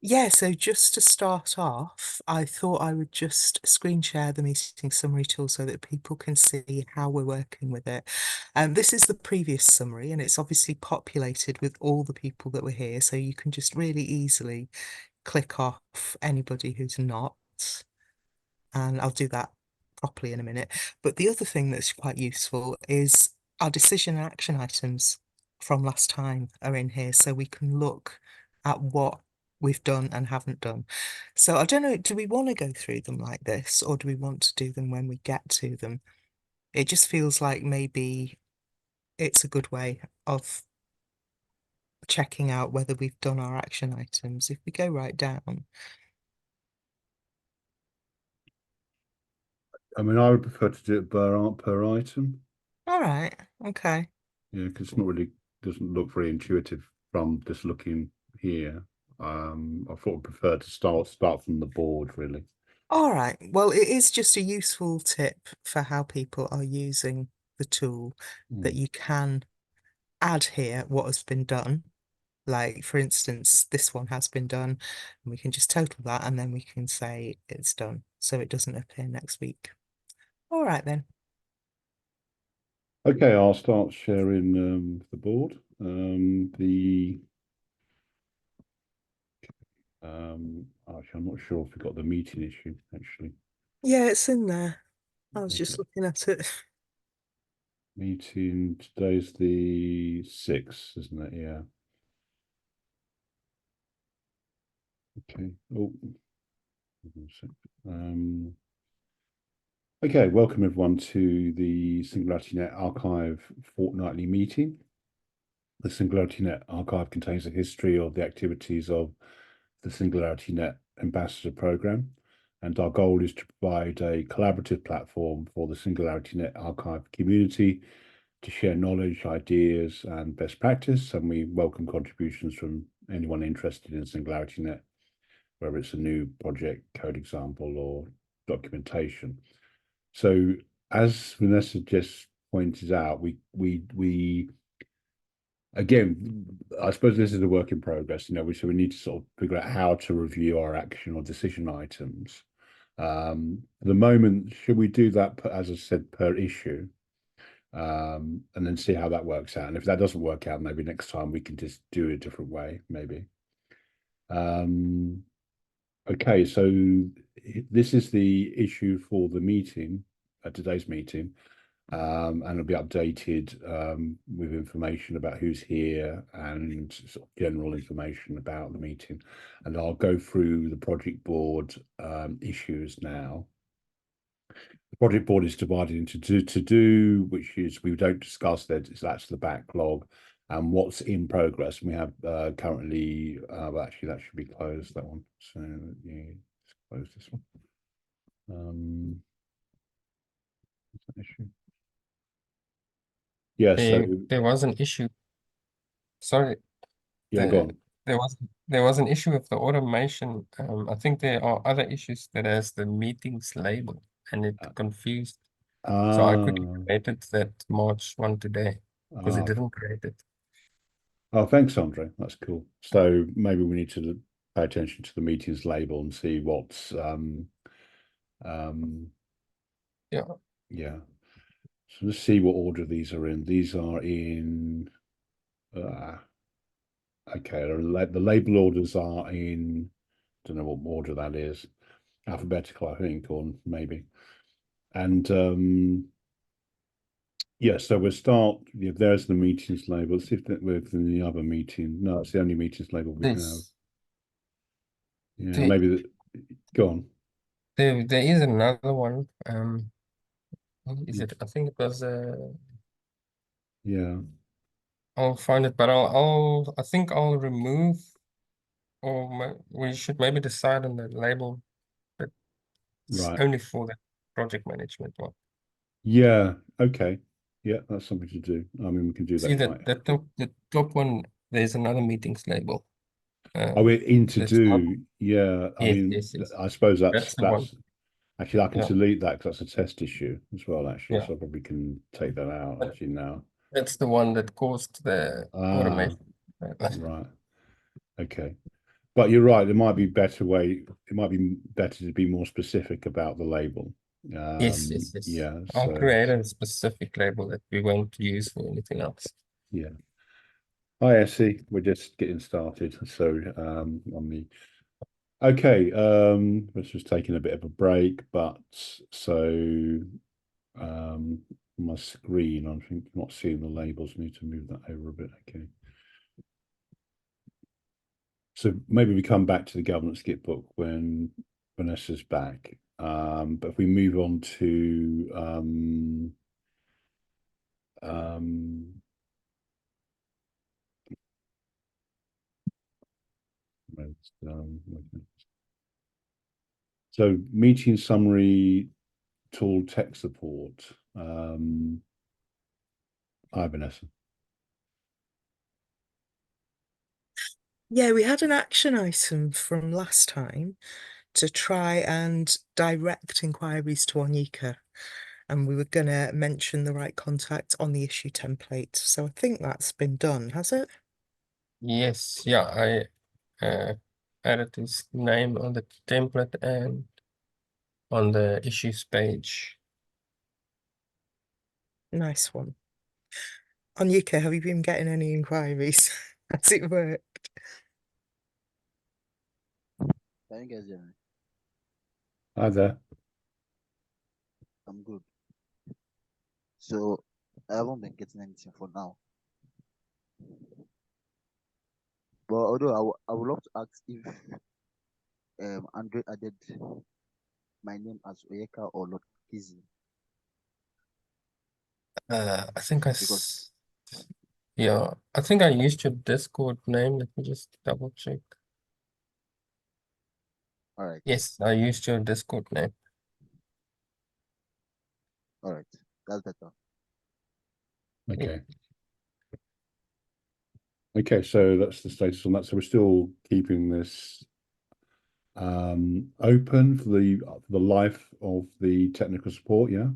Yeah, so just to start off, I thought I would just screen share the meeting summary tool so that people can see how we're working with it. This is the previous summary, and it's obviously populated with all the people that were here, so you can just really easily click off anybody who's not, and I'll do that properly in a minute. But the other thing that's quite useful is our decision and action items from last time are in here, so we can look at what we've done and haven't done. So I don't know, do we want to go through them like this, or do we want to do them when we get to them? It just feels like maybe it's a good way of checking out whether we've done our action items. If we go right down. I mean, I would prefer to do it per item. All right, okay. Yeah, because it's not really doesn't look very intuitive from just looking here. I thought I'd prefer to start from the board really. All right. Well, it is just a useful tip for how people are using the tool that Mm. you can add here what has been done. Like, for instance, this one has been done, and we can just total that and then we can say it's done so it doesn't appear next week. All right, then. Okay, I'll start sharing the board. Actually, I'm not sure if we got the meeting issue actually. Yeah, it's in there. I was just Okay, looking at it. meeting today's the 6th, isn't it? Yeah. Okay. Oh, hold on a sec. Okay, welcome everyone to the SingularityNET Archive fortnightly meeting. The SingularityNET Archive contains a history of the activities of the SingularityNET Ambassador Program, and our goal is to provide a collaborative platform for the SingularityNET Archive community to share knowledge, ideas, and best practice, and we welcome contributions from anyone interested in SingularityNET, whether it's a new project, code example, or documentation. So, as Vanessa just pointed out, we again, I suppose this is a work in progress. So we need to sort of figure out how to review our action or decision items. At the moment, should we do that, as I said, per issue, and then see how that works out? And if that doesn't work out, maybe next time we can just do it a different way, maybe. Okay, so this is the issue for the meeting, today's meeting, and it'll be updated with information about who's here and sort of general information about the meeting. And I'll go through the project board issues now. The project board is divided into to do, which is we don't discuss that. That's the backlog and what's in progress. And we have currently, well, actually, that should be closed, that one. So yeah, let's close this one. What's that issue? Yeah, so There was an issue. Sorry, yeah, go the on. there was an issue with the automation. I think there are other issues that has the meetings label and it confused. So I quickly Uh, created that March one today because it uh, didn't create it. oh, thanks, Andre. That's cool. So maybe we need to pay attention to the meetings label and see what's um Yeah. yeah. So let's see what order these are in. These are in uh okay, the label orders are in, don't know what order that is. Alphabetical, I think, or maybe. And yeah, so we'll start. Yeah, there's the meetings label. Let's see if that works in the other meeting. No, it's the only meetings label we have. This Yeah, the, maybe go on. there is another one. What is Yeah. it? I think it was Yeah. I'll find it, but I think I'll remove or we should maybe decide on the label that's Right. only for the project management one. Yeah. Okay. Yeah, that's something to do. I mean, we can do See that that quite. the top one, there's another meetings label. Oh, we're in to That's not, do. Yeah. I yes, mean, yes, yes. I suppose That's the one. that's actually I can Yeah, delete that because that's a test issue as well, actually. yeah. So I probably can take that out But actually now. that's the one that caused the Ah, automation. right. Okay. But you're right, there might be better way, it might be better to be more specific about the label. Yes, yes, yes. Yeah, I'll so create a specific label that we won't use for anything else. yeah. Hi, Essie. We're just getting started. So on the okay, this was taking a bit of a break, but so my screen, I think not seeing the labels, need to move that over a bit. Okay. So maybe we come back to the governance skipbook when Vanessa's back. But if we move on to so meeting summary tool tech support. Hi, Vanessa. Yeah, we had an action item from last time to try and direct inquiries to Onika, and we were going to mention the right contact on the issue template. So I think that's been done, has it? Yes, yeah, I added his name on the template and on the issues page. Nice one. Onika, have you been getting any inquiries? Has it worked? Can you guys hear me? Hi there. I'm good. So I haven't been getting anything for now. But although I would love to ask if Andre added my name as Oyeka or Lord Kizzy, I think because yeah, I think I used your Discord name. Let me just double check. all right, Yes, I used your Discord name. that's better. Okay. Okay, so that's the status on that. So we're still keeping this open for the life of the technical support, yeah.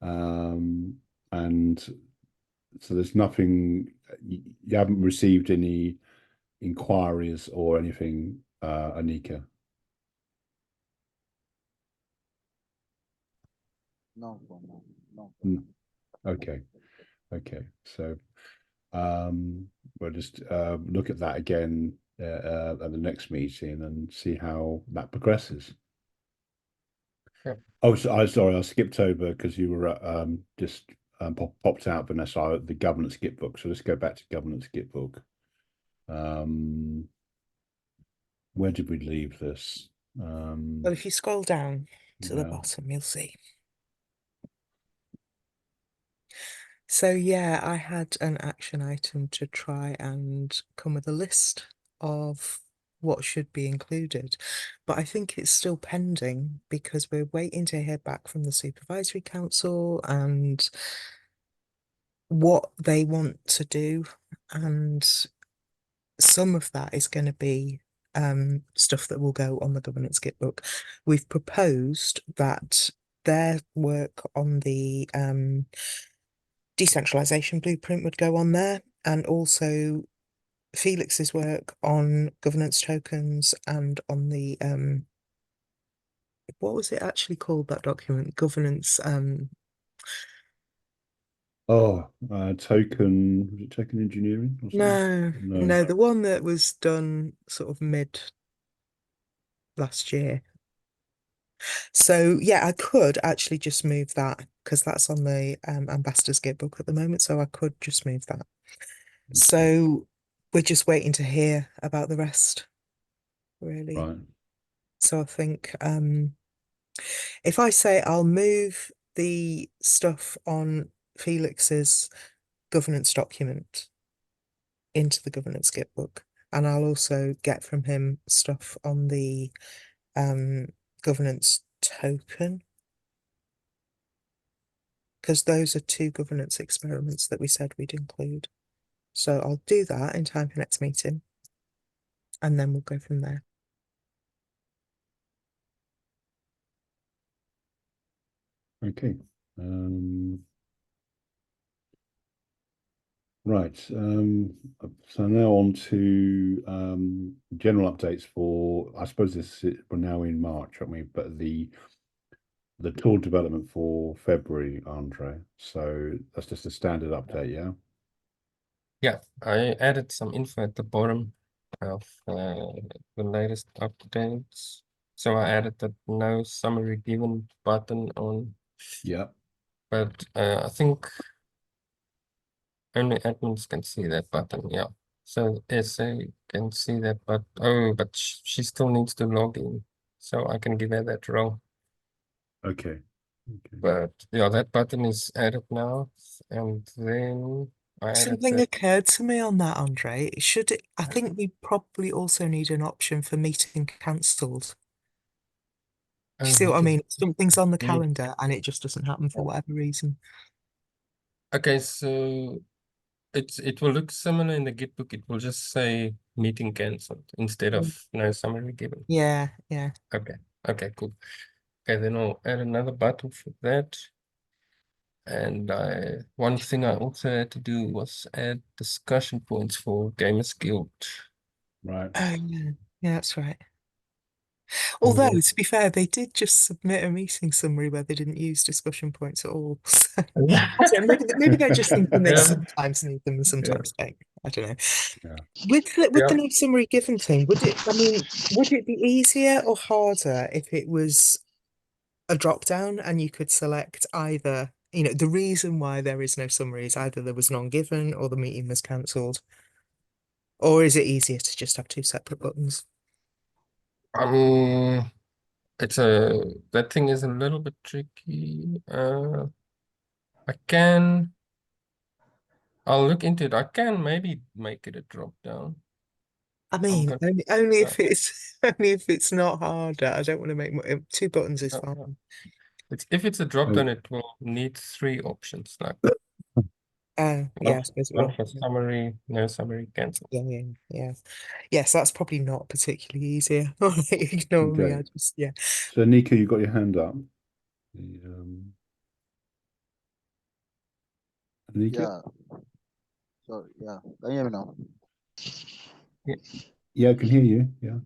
And so there's nothing, you haven't received any inquiries or anything, Anika? No, for now. No, for now. Okay, okay. So we'll just look at that again at the next meeting and see how that progresses. Sure. Oh, so, sorry, I skipped over because you were just popped out, Vanessa, the governance skipbook. So let's go back to governance skipbook. Where did we leave this? Well, if you scroll down to the Yeah. bottom, you'll see. So yeah, I had an action item to try and come with a list of what should be included, but I think it's still pending because we're waiting to hear back from the Supervisory Council and what they want to do, and some of that is going to be stuff that will go on the governance skipbook. We've proposed that their work on the decentralization blueprint would go on there, and also Felix's work on governance tokens and on the what was it actually called, that document? Governance Oh, token, was it token engineering or something? no, the one that was done sort of mid last year. So yeah, I could actually just move that because that's on the Ambassador's Gitbook at the moment, so I could just move that. So we're just waiting to hear about the rest, really. Right. So I think if I say I'll move the stuff on Felix's governance document into the governance skipbook, and I'll also get from him stuff on the governance token, because those are two governance experiments that we said we'd include. So I'll do that in time for next meeting, and then we'll go from there. Okay. Right. So now on to general updates for, I suppose we're now in March, aren't we? But the tool development for February, Andre. So that's just a standard update, yeah? Yeah, I added some info at the bottom of the latest updates. So I added that no summary given button on, Yeah. but I think only admins can see that button. Yeah. So SA can see that, but but she still needs to log in. So I can give her that role. Okay. Okay. But yeah, that button is added now. And then I added Something that. occurred to me on that, Andre. I think we probably also need an option for meeting cancelled. Do you see what I mean? Something's on the Yeah. calendar and it just doesn't happen for whatever reason. Okay, so it will look similar in the Gitbook. It will just say meeting cancelled instead of no summary given. Yeah, yeah. Okay, okay, cool. Okay, then I'll add another button for that. And one thing I also had to do was add discussion points for Gamers Guild. Right. Oh, yeah. Yeah, that's right. Although, then- to be fair, they did just submit a meeting summary where they didn't use discussion points at all. So, I don't know, maybe they're just thinking they Yeah. sometimes need them and sometimes don't. I don't know. Yeah. With Yeah. the no summary given thing, would it be easier or harder if it was a drop down and you could select either, the reason why there is no summary is either there was none given or the meeting was cancelled? Or is it easier to just have two separate buttons? That thing is a little bit tricky. I'll look into it. I can maybe make it a drop down. I mean, gonna- only if it's only if it's not harder. I don't want to make two buttons is Yeah. fine. If it's a drop Oh. down, it will need 3 options, like Yeah, I suppose it one will. for summary, no summary, cancel. Yeah. Yes, that's probably not particularly easier. All right, ignore me. Okay. Yeah. So Nico, you got your hand up. Nico? Yeah. Sorry. Yeah. Can you hear me now? Yeah, I can hear you. Yeah.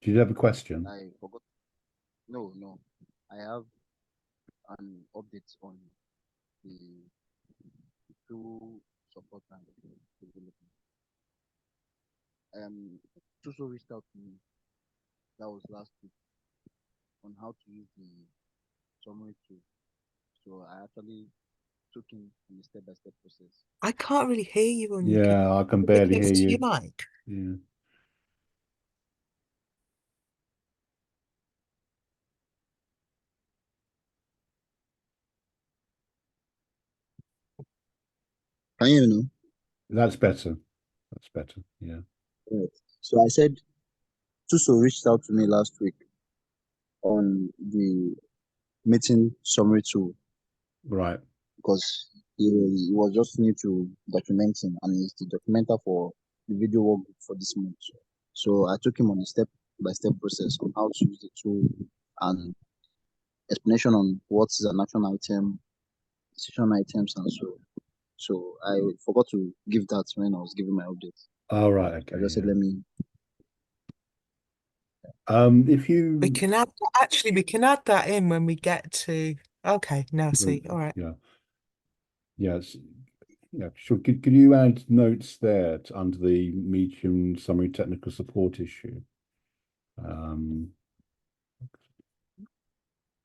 Do you have a question? I forgot. No. I have an update on the two support and development. Tuso reached out to me. That was last week on how to use the summary tool. So I actually took him in the step-by-step process. I can't really hear you on your Yeah, I can bit barely hear closer to you. your mic. Yeah. Can you hear me now? That's better. That's better. Yeah. Right. So I said Tuso reached out to me last week on the meeting summary tool Right. because he was just new to documenting and he's the documenter for the video work for this month. So I took him on a step-by-step process on how to use the tool and explanation on what is an action item, decision items, and so. So I forgot to give that when I was giving my update. All right. Okay. I just said Yeah. let me. If you We can add that in when we get to. Okay, now see. All right. Yeah. Yes. Yeah. Sure. Could you add notes there under the medium summary technical support issue?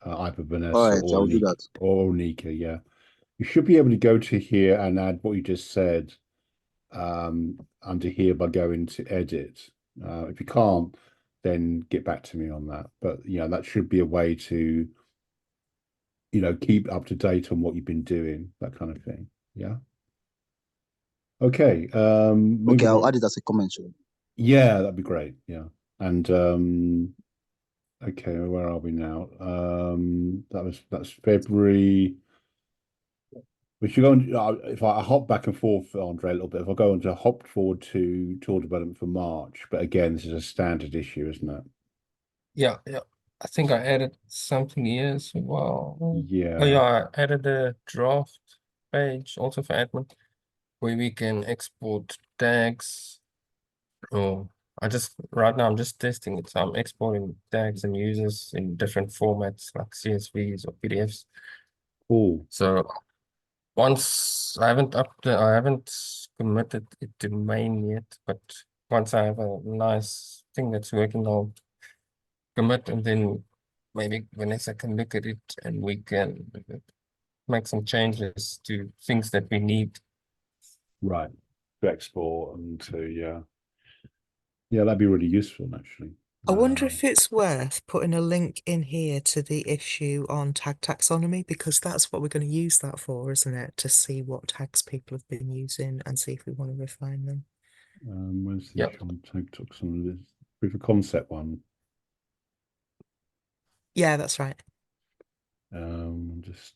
Either Vanessa All right, or I'll do Nika, that. Yeah. You should be able to go to here and add what you just said under here by going to edit. If you can't, then get back to me on that. But that should be a way to keep up to date on what you've been doing, that kind of thing. Yeah. Okay. Okay, I'll add it as a comment. So. Yeah, that'd be great. Yeah. And okay, where are we now? That's February. We should go on. If I hop back and forth, Andre, a little bit. If I go on to hop forward to tool development for March, but again, this is a standard issue, isn't it? Yeah. I think I added something here as well. Yeah. Oh yeah, I added a draft page also for admin where we can export tags. Or right now I'm just testing it. So I'm exporting tags and users in different formats like CSVs or PDFs. Oh, So once I haven't committed it to main yet, but once I have a nice thing that's working, I'll commit, and then maybe Vanessa can look at it and we can make some changes to things that we need. right. To export and yeah, that'd be really useful actually. I wonder if it's worth putting a link in here to the issue on tag taxonomy, because that's what we're going to use that for, isn't it? To see what tags people have been using and see if we want to refine them. Where's the Yep. issue on tag taxonomy? This proof of concept one. Yeah, that's right. Just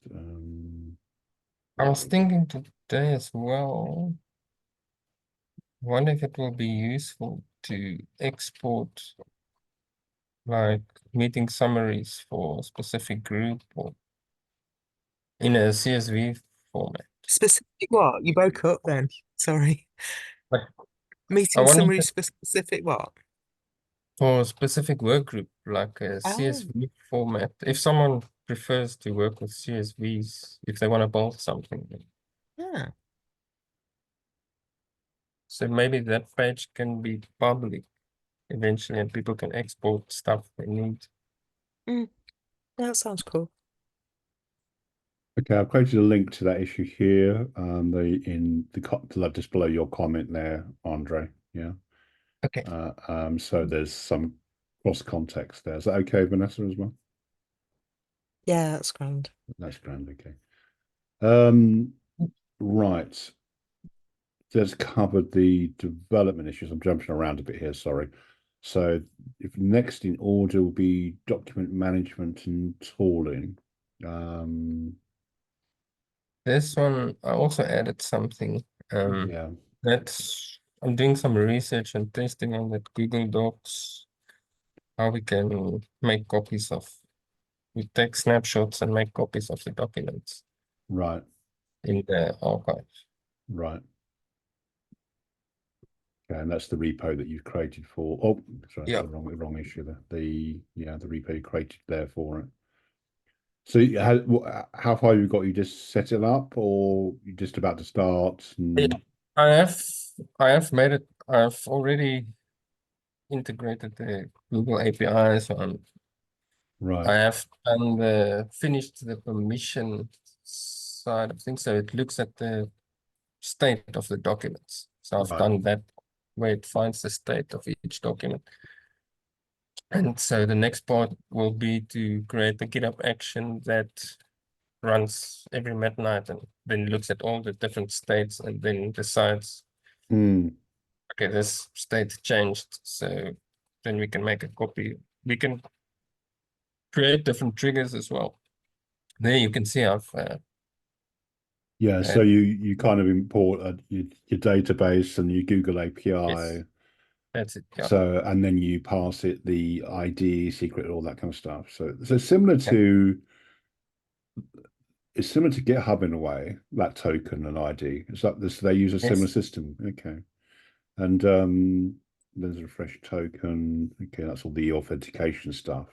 I was thinking today as well, wonder if it will be useful to export like meeting summaries for a specific group or in a CSV format. Specific what? You broke up then. Sorry. Like, I Meeting wonder summary if specific what? for a specific work group, like a Oh, CSV format, if someone prefers to work with CSVs, if they want to build something, yeah. so maybe that page can be public eventually and people can export stuff they need. That sounds cool. okay. I've created a link to that issue here. Just below your comment there, Andre. Yeah. Okay. So there's some cross context there. Is that okay, Vanessa, as well? Yeah, that's grand. That's grand. Okay. Right. That's covered the development issues. I'm jumping around a bit here, sorry. So if next in order will be document management and tooling. This one, I also added something. Yeah, I'm doing some research and testing on that Google Docs, how we can make copies we take snapshots and make copies of the documents right, in the archive. right. Okay, and that's the repo that you've created for. Oh, sorry, Yeah. the wrong issue there. The repo you created there for it. So how far you got? You just set it up, or you just about to start? Yeah, I have made it. I've already integrated the Google APIs on. Right. I have finished the permission side of things, so it looks at the state of the documents. So I've Right. done that where it finds the state of each document. And so the next part will be to create a GitHub action that runs every midnight and then looks at all the different states and then decides, okay, this state changed. So then we can make a copy. We can create different triggers as well. There you can see I've Yeah, so you kind of import your database and your Google API. yes, that's it. Yeah. So and then you pass it the ID, secret, all that kind of stuff. So similar to GitHub in a way, that token and ID. Is that this? They use a similar Yes. system. Okay. And there's a refresh token. Okay, that's all the authentication stuff,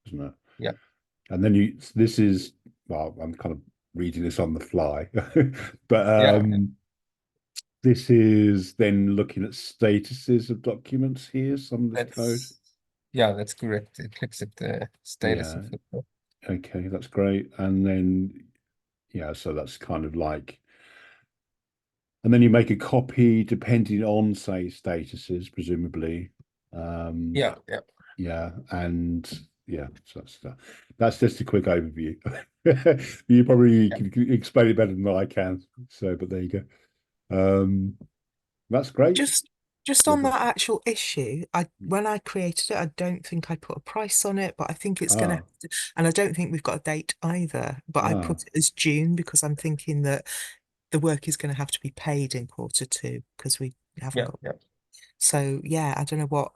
isn't it? Yeah. And then I'm kind of reading this on the fly, but Yeah. this is then looking at statuses of documents here, some of this code. Yeah, that's correct. It looks at the status Yeah. of it. Okay, that's great. And then, yeah, so that's kind of like, and then you make a copy depending on, say, statuses, presumably. Yeah. Yeah, and yeah, so that's just a quick overview. You probably can explain it better than I can. So, but there you go. That's great. Just Yeah, on that actual issue, when I created it, I don't think I put a price on it, but I think it's gonna and I don't think we've got a date either, but I put it as June because I'm thinking that the work is going to have to be paid in Q2 because we haven't got. Yeah. So yeah, I don't know what.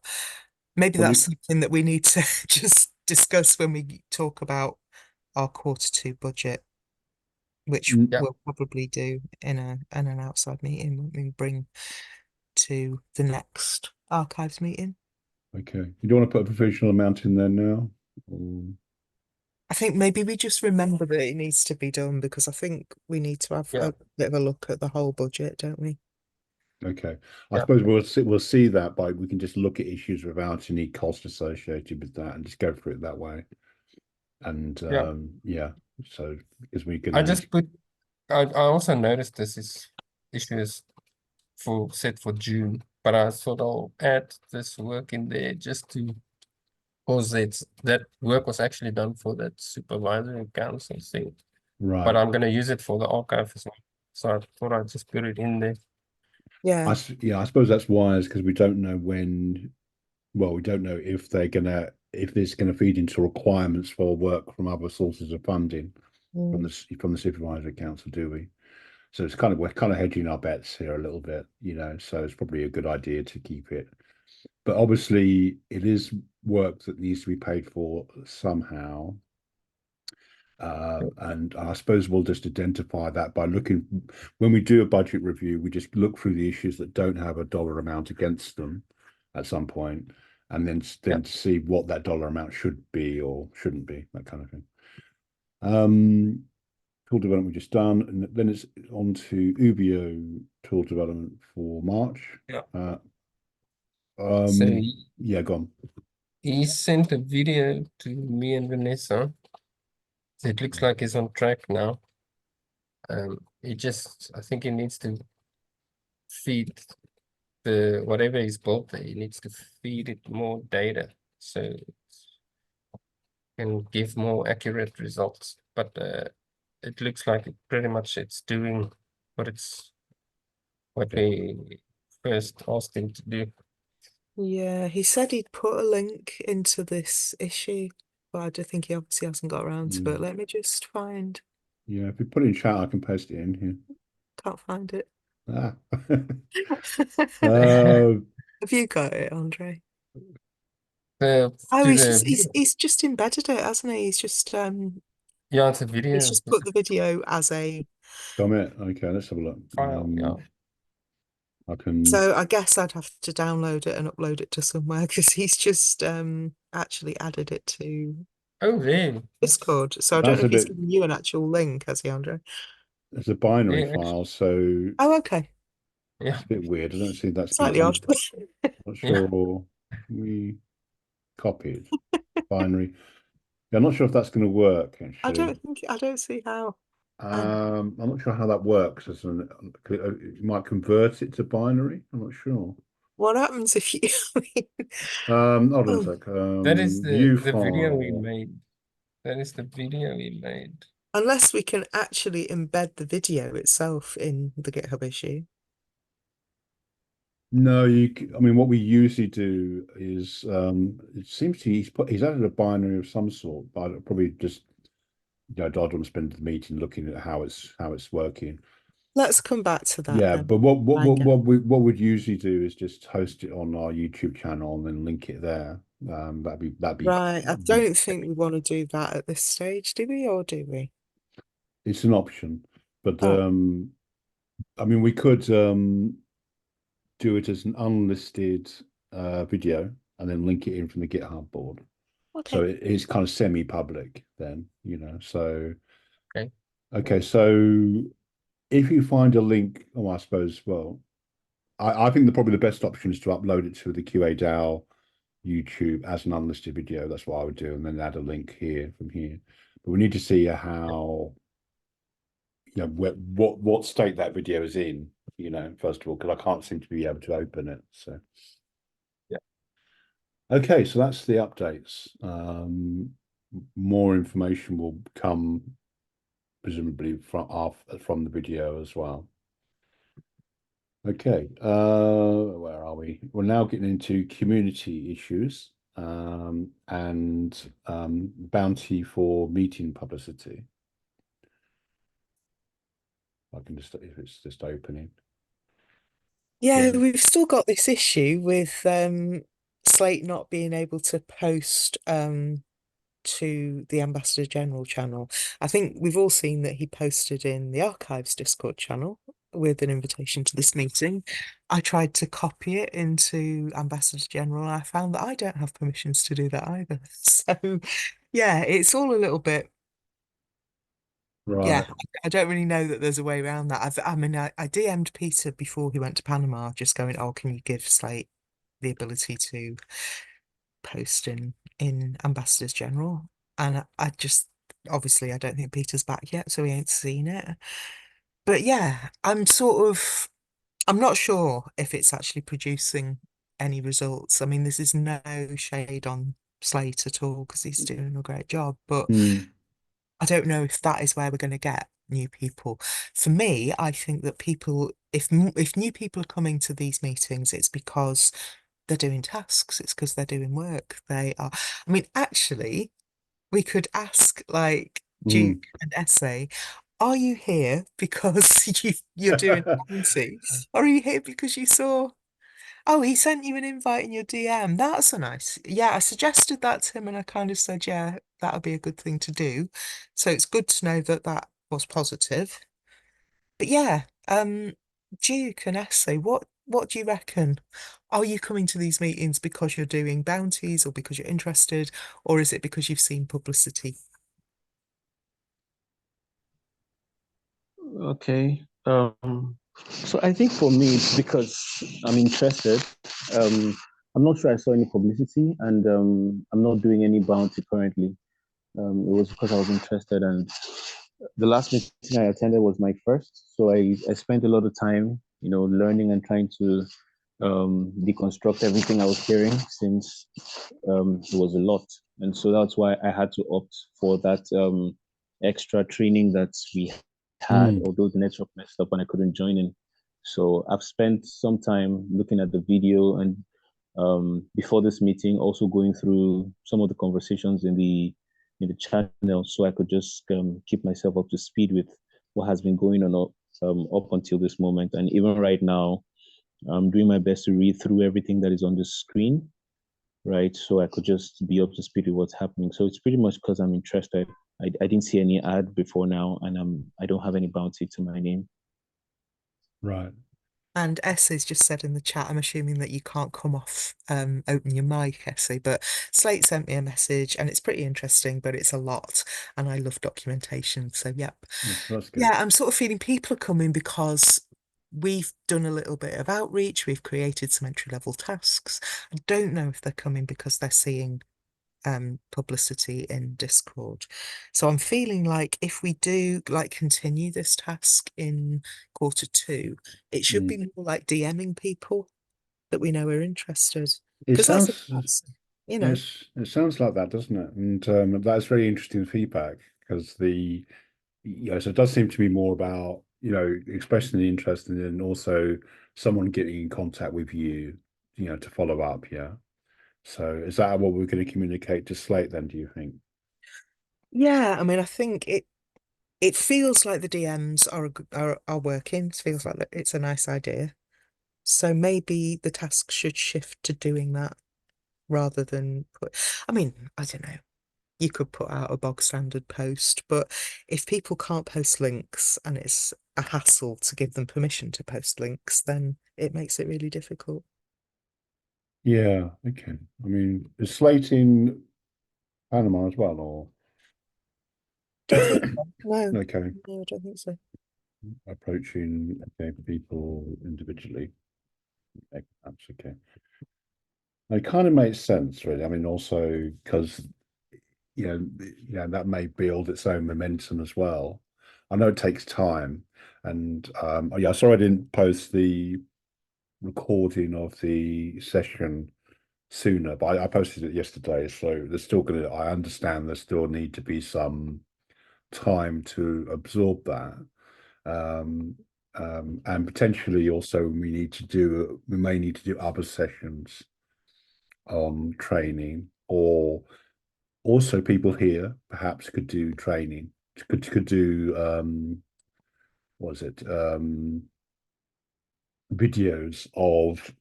Maybe Well, that's something that we need to just discuss when we talk about our Q2 budget. which Mm, Yeah. we'll probably do in an outside meeting when we bring to the next archives meeting. okay. You don't want to put a provisional amount in there now? Or... I think maybe we just remember that it needs to be done, because I think we need to have Yeah. a bit of a look at the whole budget, don't we? Okay. I Yeah. suppose we'll see that by we can just look at issues without any cost associated with that and just go for it that way. And Yeah. yeah, so because we can I only just put. I also noticed this issue is set for June, but I thought I'll add this work in there just to, because that work was actually done for that supervisory council thing, but right. I'm gonna use it for the archive as well. So I thought I'd just put it in there. Yeah. I suppose that's wise because we don't know when. Well, we don't know if this is gonna feed into requirements for work from other sources of funding from Mm. the supervisory council, do we? So we're kind of hedging our bets here a little bit, so it's probably a good idea to keep it. But obviously it is work that needs to be paid for somehow. And I suppose we'll just identify that by looking, when we do a budget review, we just look through the issues that don't have a dollar amount against them at some point, and then see what that dollar amount should be or shouldn't be, that kind of thing. Tool development we just done, and then it's on to Ubio tool development for March. Yeah. So yeah, go on. He sent a video to me and Vanessa. So it looks like he's on track now. I think he needs to feed whatever he's built there, he needs to feed it more data so it can give more accurate results. But it looks like pretty much it's doing what we first asked him to do. Yeah, he said he'd put a link into this issue, but I do think he obviously hasn't got around to it. Let me just find. Yeah, if you put it in chat, I can paste it in here. Can't find it. Ah. Have you got it, Andre? To He's just embedded it, hasn't he? yeah, it's a video. He's just put the video as a Comment. Okay, let's have a look. File, yeah. I can. So I guess I'd have to download it and upload it to somewhere, because he's just actually added it to Oh, really? Discord. So I don't know if he's giving you an actual link, has he, Andre? It's a binary Yeah, file, so Oh, okay. yeah, it's a bit weird. I don't see that's been Slightly odd. Not sure. We copied binary. Yeah, I'm not sure if that's going to work actually. I don't see how. I'm not sure how that works. You might convert it to binary. I'm not sure. What happens if you Hold on a Oh, sec. that is View the video we file. made. That is the video we made. unless we can actually embed the video itself in the GitHub issue? No, I mean, what we usually do is, it seems to he's added a binary of some sort, but I'd probably just, I don't want to spend the meeting looking at how it's working. Let's come back to that Yeah, then. but what we'd usually do is just host it on our YouTube channel and then link it there. That'd be Right. I don't think we want to do that at this stage, do we, or do we? It's an option, but Oh. I mean, we could do it as an unlisted video and then link it in from the GitHub board. Okay. So it is kind of semi-public then, so. Okay. So if you find a link, I suppose, well, I think probably the best option is to upload it to the QA DAO YouTube as an unlisted video. That's what I would do, and then add a link from here. But we need to see how, what state that video is in, first of all, because I can't seem to be able to open it. So yeah. Okay, so that's the updates. More information will come presumably from the video as well. Okay, where are we? We're now getting into community issues and bounty for meeting publicity. I can just, if it's just opening. Yeah, we've still got this issue with Slate not being able to post to the Ambassador General channel. I think we've all seen that he posted in the Archives Discord channel with an invitation to this meeting. I tried to copy it into Ambassador General, and I found that I don't have permissions to do that either. So, yeah, it's all a little bit. Yeah, Right. I don't really know that there's a way around that. I mean, I DM'd Peter before he went to Panama, just going, "Oh, can you give Slate the ability to post in Ambassadors General?" And I just obviously I don't think Peter's back yet, so he ain't seen it. But yeah, I'm not sure if it's actually producing any results. I mean, this is no shade on Slate at all because he's doing a great job, but Mm. I don't know if that is where we're going to get new people. For me, I think that if new people are coming to these meetings, it's because they're doing tasks. It's because they're doing work. They are. I mean, actually, we could ask like Duke Mm. and Essay, are you here because you're doing bounty? Or are you here because you saw, oh, he sent you an invite in your DM? That's a nice. Yeah, I suggested that to him and I kind of said, yeah, that would be a good thing to do. So it's good to know that that was positive. But yeah, Duke and Essay, what do you reckon? Are you coming to these meetings because you're doing bounties or because you're interested, or is it because you've seen publicity? Okay. So I think for me, it's because I'm interested. I'm not sure I saw any publicity, and I'm not doing any bounty currently. It was because I was interested, and the last meeting I attended was my first. So I spent a lot of time, learning and trying to deconstruct everything I was hearing since it was a lot. And so that's why I had to opt for that extra training that we had, Mm. although the network messed up and I couldn't join in. So I've spent some time looking at the video and before this meeting, also going through some of the conversations in the channel, so I could just keep myself up to speed with what has been going on up until this moment. And even right now, I'm doing my best to read through everything that is on the screen, right? So I could just be up to speed with what's happening. So it's pretty much because I'm interested. I didn't see any ad before now, and I don't have any bounty to my name. Right. And Essay's just said in the chat, I'm assuming that you can't come off, open your mic, Essay, but Slate sent me a message and it's pretty interesting, but it's a lot. And I love documentation. So, yep. That's good. Yeah, I'm sort of feeling people are coming because we've done a little bit of outreach. We've created some entry-level tasks. I don't know if they're coming because they're seeing publicity in Discord. So I'm feeling like if we do like continue this task in Q2, it should be more like DMing people that we know are interested. It Because sounds you know, it sounds like that, doesn't it? And that's very interesting feedback because so it does seem to be more about, expressing the interest and then also someone getting in contact with you, to follow up, yeah. So is that what we're going to communicate to Slate then, do you think? yeah, I mean, I think it feels like the DMs are working. It feels like it's a nice idea. So maybe the task should shift to doing that rather than I mean, I don't know. You could put out a bog standard post, but if people can't post links and it's a hassle to give them permission to post links, then it makes it really difficult. Yeah, okay. I mean, is Slate in Panama as well, or Don't think so. No, okay, no, I don't think so. approaching people individually? Okay, that's okay. It kind of makes sense, really. I mean, also because that may build its own momentum as well. I know it takes time, and yeah, sorry I didn't post the recording of the session sooner, but I posted it yesterday. So there's still I understand there still need to be some time to absorb that. And potentially also we may need to do other sessions on training, or also people here perhaps could do training, could do what is it, videos of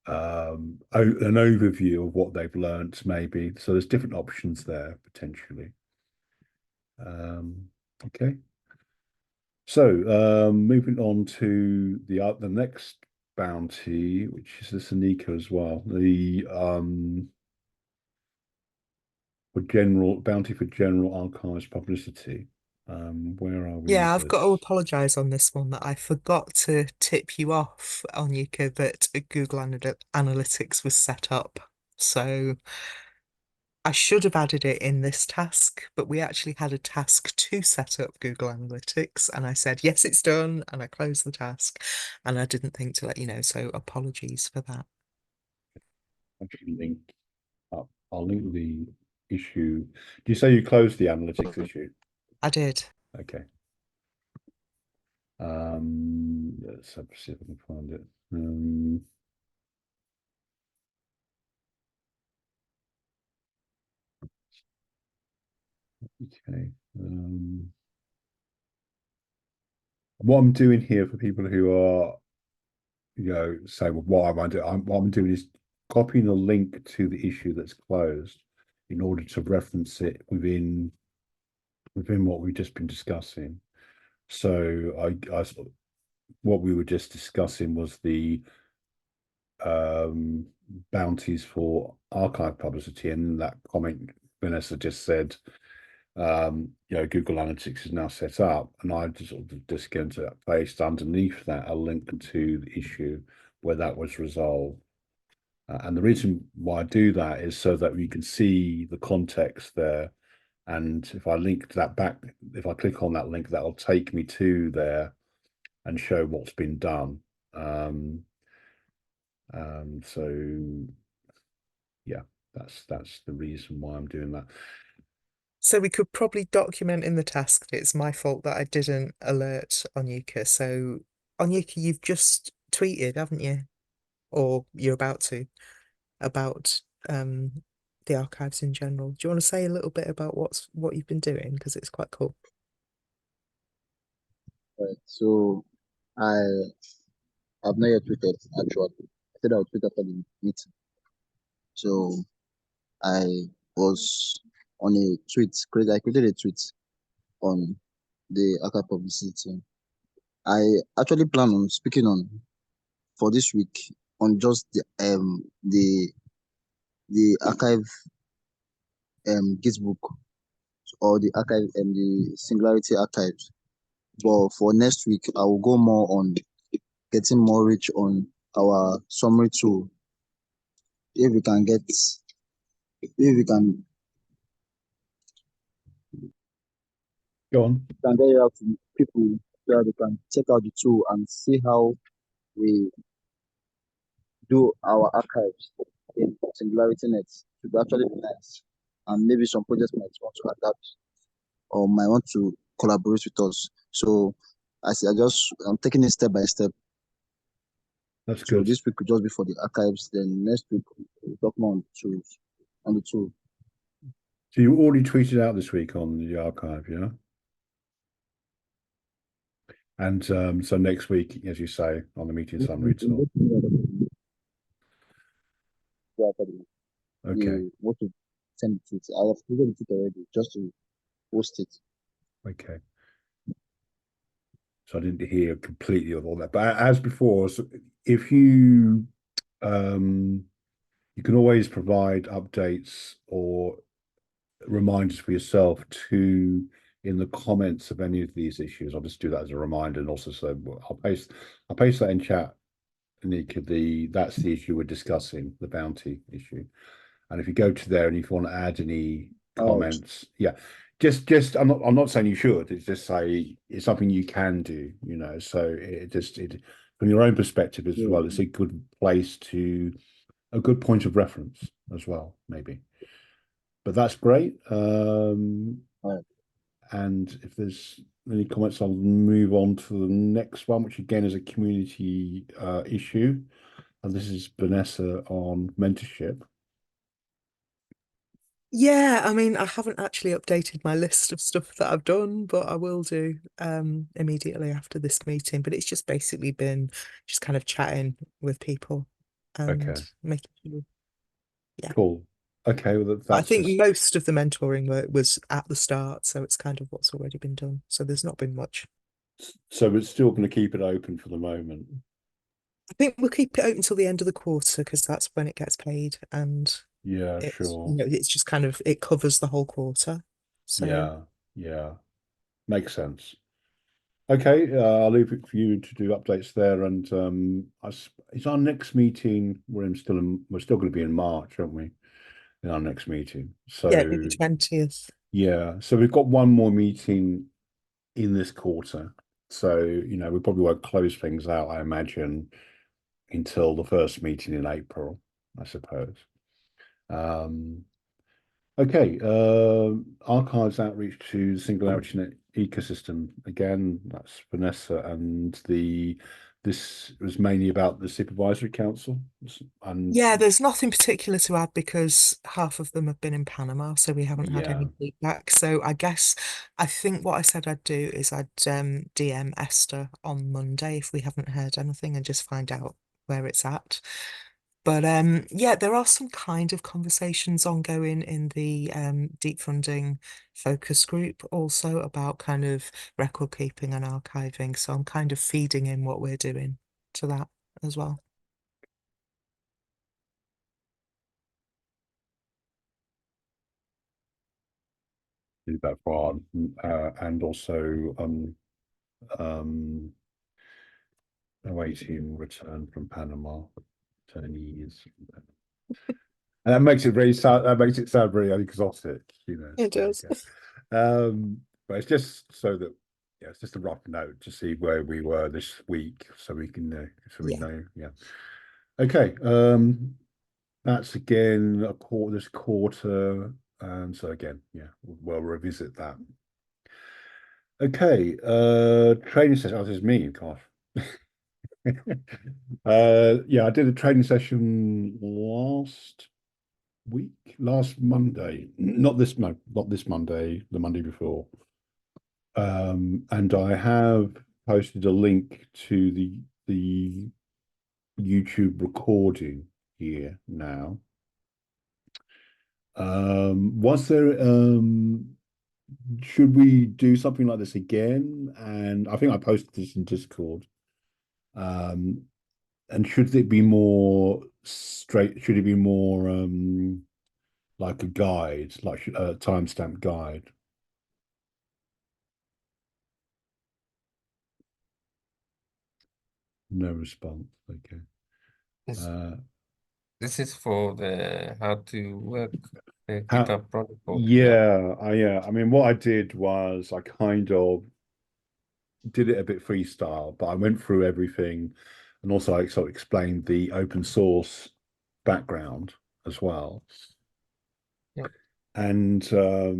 an overview of what they've learnt, maybe. So there's different options there potentially. Okay. So moving on to the next bounty, which is the Sanika as well. The for general bounty for general archives publicity. Where are we? Yeah, with I've got to this? apologise on this one that I forgot to tip you off on Yuka that Google Analytics was set up. So I should have added it in this task, but we actually had a task to set up Google Analytics, and I said, yes, it's done, and I closed the task, and I didn't think to let you know, so apologies for that. Actually link up. I'll link the issue. Do you say you closed the analytics issue? I did. Okay. Let's see if I can find it. Okay. What I'm doing here for people who are, say, well, what am I doing? What I'm doing is copying a link to the issue that's closed in order to reference it within what we've just been discussing. So what we were just discussing was the bounties for archive publicity, and that comment Vanessa just said, Google Analytics is now set up, and I just going to paste underneath that a link to the issue where that was resolved. And the reason why I do that is so that we can see the context there. And if I link to that back, if I click on that link, that'll take me to there and show what's been done. So yeah, that's the reason why I'm doing that. So we could probably document in the task that it's my fault that I didn't alert Onyeka. So Onyeka, you've just tweeted, haven't you? Or you're about to, about the archives in general. Do you want to say a little bit about what you've been doing? Because it's quite cool. Right. So I've not yet tweeted actually. I said I would tweet after the meeting. So I was on a tweet, I created a tweet on the archive publicity. I actually plan on speaking on for this week on just the archive Gitbook or the archive and the Singularity archives. But for next week, I will go more on getting more reach on our summary tool. If we can get, if we can Go on. get it out to people so that they can check out the tool and see how we do our archives in SingularityNET. It would actually be nice. And maybe some projects might want to adapt or might want to collaborate with us. So I'm taking it step by step. That's So good. this week could just be for the archives. Then next week we'll talk more on the tool. So you already tweeted out this week on the archive, yeah? And so next week, as you say, on the meeting summary tool. Okay. What to send the tweet? I have created the tweet already just to post it. Okay. So I didn't hear completely of all that. But as before, so if you you can always provide updates or reminders for yourself to in the comments of any of these issues. I'll just do that as a reminder, and also so I'll paste that in chat. Nika, that's the issue we're discussing, the bounty issue. And if you go to there and if you want to add any comments, yeah, just I'm not saying you should. It's just say it's something you can do, So it from your own perspective as well, it's a good place a good point of reference as well, maybe. But that's great. And if there's any comments, I'll move on to the next one, which again is a community issue. And this is Vanessa on mentorship. Yeah, I mean, I haven't actually updated my list of stuff that I've done, but I will do immediately after this meeting. But it's just basically been just kind of chatting with people and Okay. making sure. Yeah. Cool. Okay, well But I that's think just most of the mentoring work was at the start, so it's kind of what's already been done. So there's not been much. so we're still going to keep it open for the moment. I think we'll keep it open till the end of the quarter because that's when it gets paid, and Yeah, it's sure. it's just kind of it covers the whole quarter. So Yeah, makes sense. Okay, I'll leave it for you to do updates there, and is our next meeting? We're still going to be in March, aren't we? In our next meeting, so yeah, it'll be the 20th. yeah, so we've got one more meeting in this quarter, so we probably won't close things out, I imagine, until the first meeting in April, I suppose. Okay, archives outreach to SingularityNet ecosystem. Again, that's Vanessa, and this was mainly about the supervisory council. And Yeah, there's nothing particular to add because half of them have been in Panama, so we haven't had yeah, any feedback. So I think what I said I'd do is I'd DM Esther on Monday if we haven't heard anything and just find out where it's at. But yeah, there are some kind of conversations ongoing in the deep funding focus group also about kind of record keeping and archiving. So I'm kind of feeding in what we're doing to that as well. do that far, and also awaiting return from Panama. Attorneys. And that makes it very sad. That makes it sound very exotic, It does. Okay. But it's just so that it's just a rough note to see where we were this week, so we can we Yeah. know. Yeah. Okay. That's again this quarter, and so again, we'll revisit that. Okay. Training session. Oh, this is me. Gosh. Yeah, I did a training session last Monday, not this Monday, the Monday before. And I have posted a link to the YouTube recording here now. Should we do something like this again? And I think I posted this in Discord. And should it be more straight? Should it be more like a guide, like a timestamp guide? No response. Okay. This Uh, this is for the how to work the how, GitHub protocol. yeah, I mean, what I did was I kind of did it a bit freestyle, but I went through everything, and also I sort of explained the open source background as well. Yeah. And so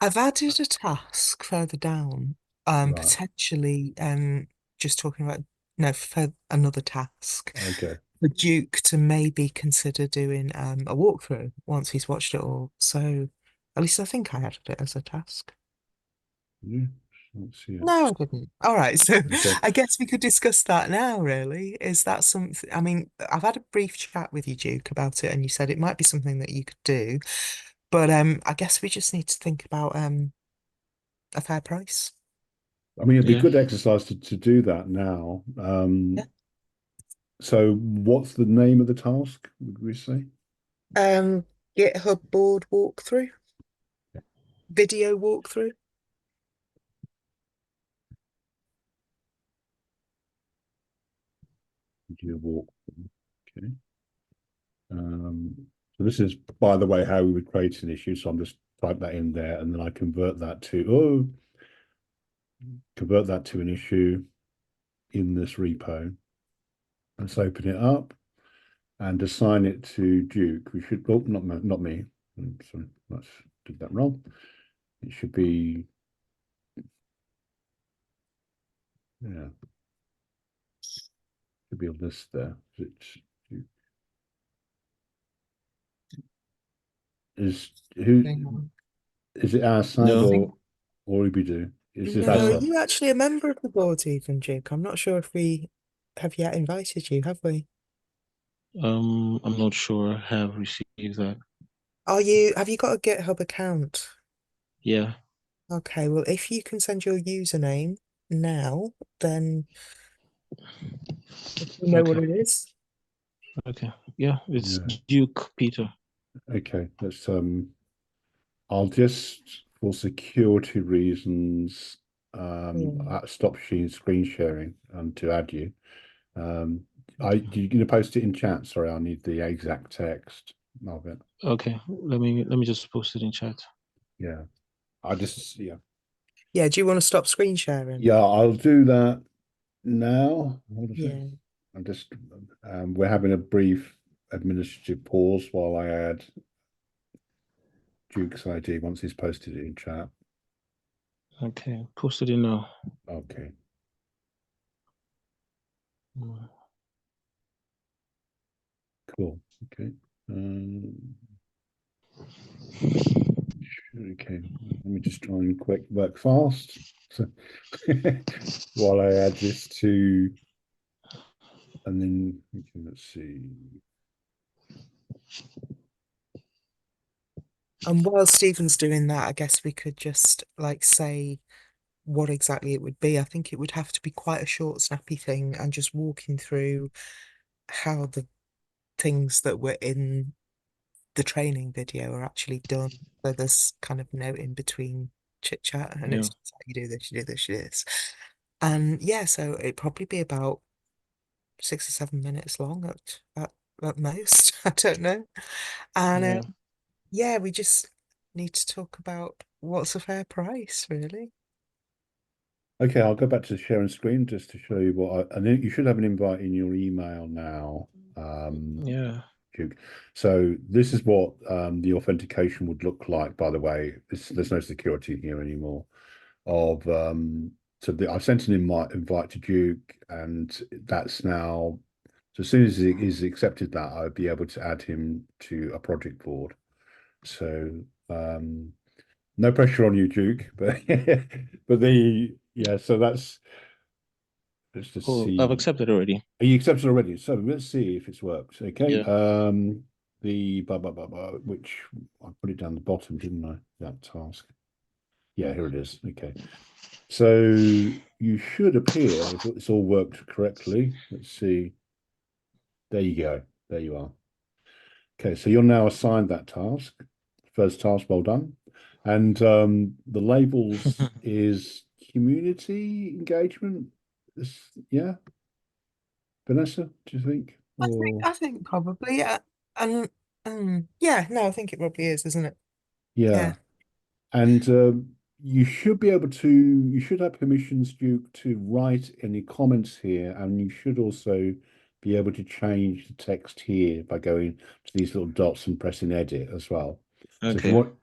I've added a task further down, right, potentially just talking about no for another task okay. for Duke to maybe consider doing a walkthrough once he's watched it all. So at least I think I added it as a task. Yeah, let's see it. No, I didn't. All right, so Okay. I guess we could discuss that now, really. Is that something? I mean, I've had a brief chat with you, Duke, about it, and you said it might be something that you could do. But I guess we just need to think about a fair price. I mean, it'd be Yeah. good exercise to do that now. Yeah. So what's the name of the task, would we say? GitHub board walkthrough, video walkthrough. Video walk. Okay. So this is, by the way, how we would create an issue. So I'm just type that in there, and then I convert that to an issue in this repo. Let's open it up and assign it to Duke. We should, oh, not me. Sorry, let's did that wrong. It should be, yeah, should be a list there. Is it our side No. or Ubidu? Is this No, are our you actually a member of the board even, Duke? I'm not sure if we have yet invited you, have we? I'm not sure I have received that. Have you got a GitHub account? Yeah. Okay, well, if you can send your username now, then you know what Okay. it is. Okay. Yeah, it's Yeah. Duke Peter. Okay, let's I'll just, for security reasons, stop screen sharing and to add you. You gonna post it in chat? Sorry, I need the exact text of it. Okay, let me just post it in chat. Yeah, yeah. Yeah, do you want to stop screen sharing? Yeah, I'll do that now. Hold a sec. Yeah. I'm just we're having a brief administrative pause while I add Duke's ID once he's posted it in chat. Okay, posted it now. Okay. Cool. Okay. Okay. Let me just try and work fast. So while I add this to, and then let's see. And while Stephen's doing that, I guess we could just like say what exactly it would be. I think it would have to be quite a short, snappy thing and just walking through how the things that were in the training video are actually done. So there's kind of no in between chit chat, and it's just like, you do this, you do this, you do this. And yeah, so it'd probably be about 6 or 7 minutes long at most. I don't know. And Yeah. yeah, we just need to talk about what's a fair price, really. Okay, I'll go back to the sharing screen just to show you and then you should have an invite in your email now. Yeah. Duke. So this is what the authentication would look like, by the way. There's no security here anymore. I've sent an invite to Duke, and that's now, so as soon as he's accepted that, I'll be able to add him to a project board. So no pressure on you, Duke, but so let's just see. I've accepted already. Are you accepted already? So let's see if it's worked. Okay. Yeah. The which I put it down the bottom, didn't I? That task. Yeah, here it is. Okay. So you should appear if it's all worked correctly. Let's see. There you go. There you are. Okay, so you're now assigned that task. First task, well done. And the labels is community engagement. Yeah. Vanessa, do you think? I think probably, yeah. And yeah, no, I think it probably is, isn't it? Yeah. And you should have permissions, Duke, to write any comments here, and you should also be able to change the text here by going to these little dots and pressing edit as well. So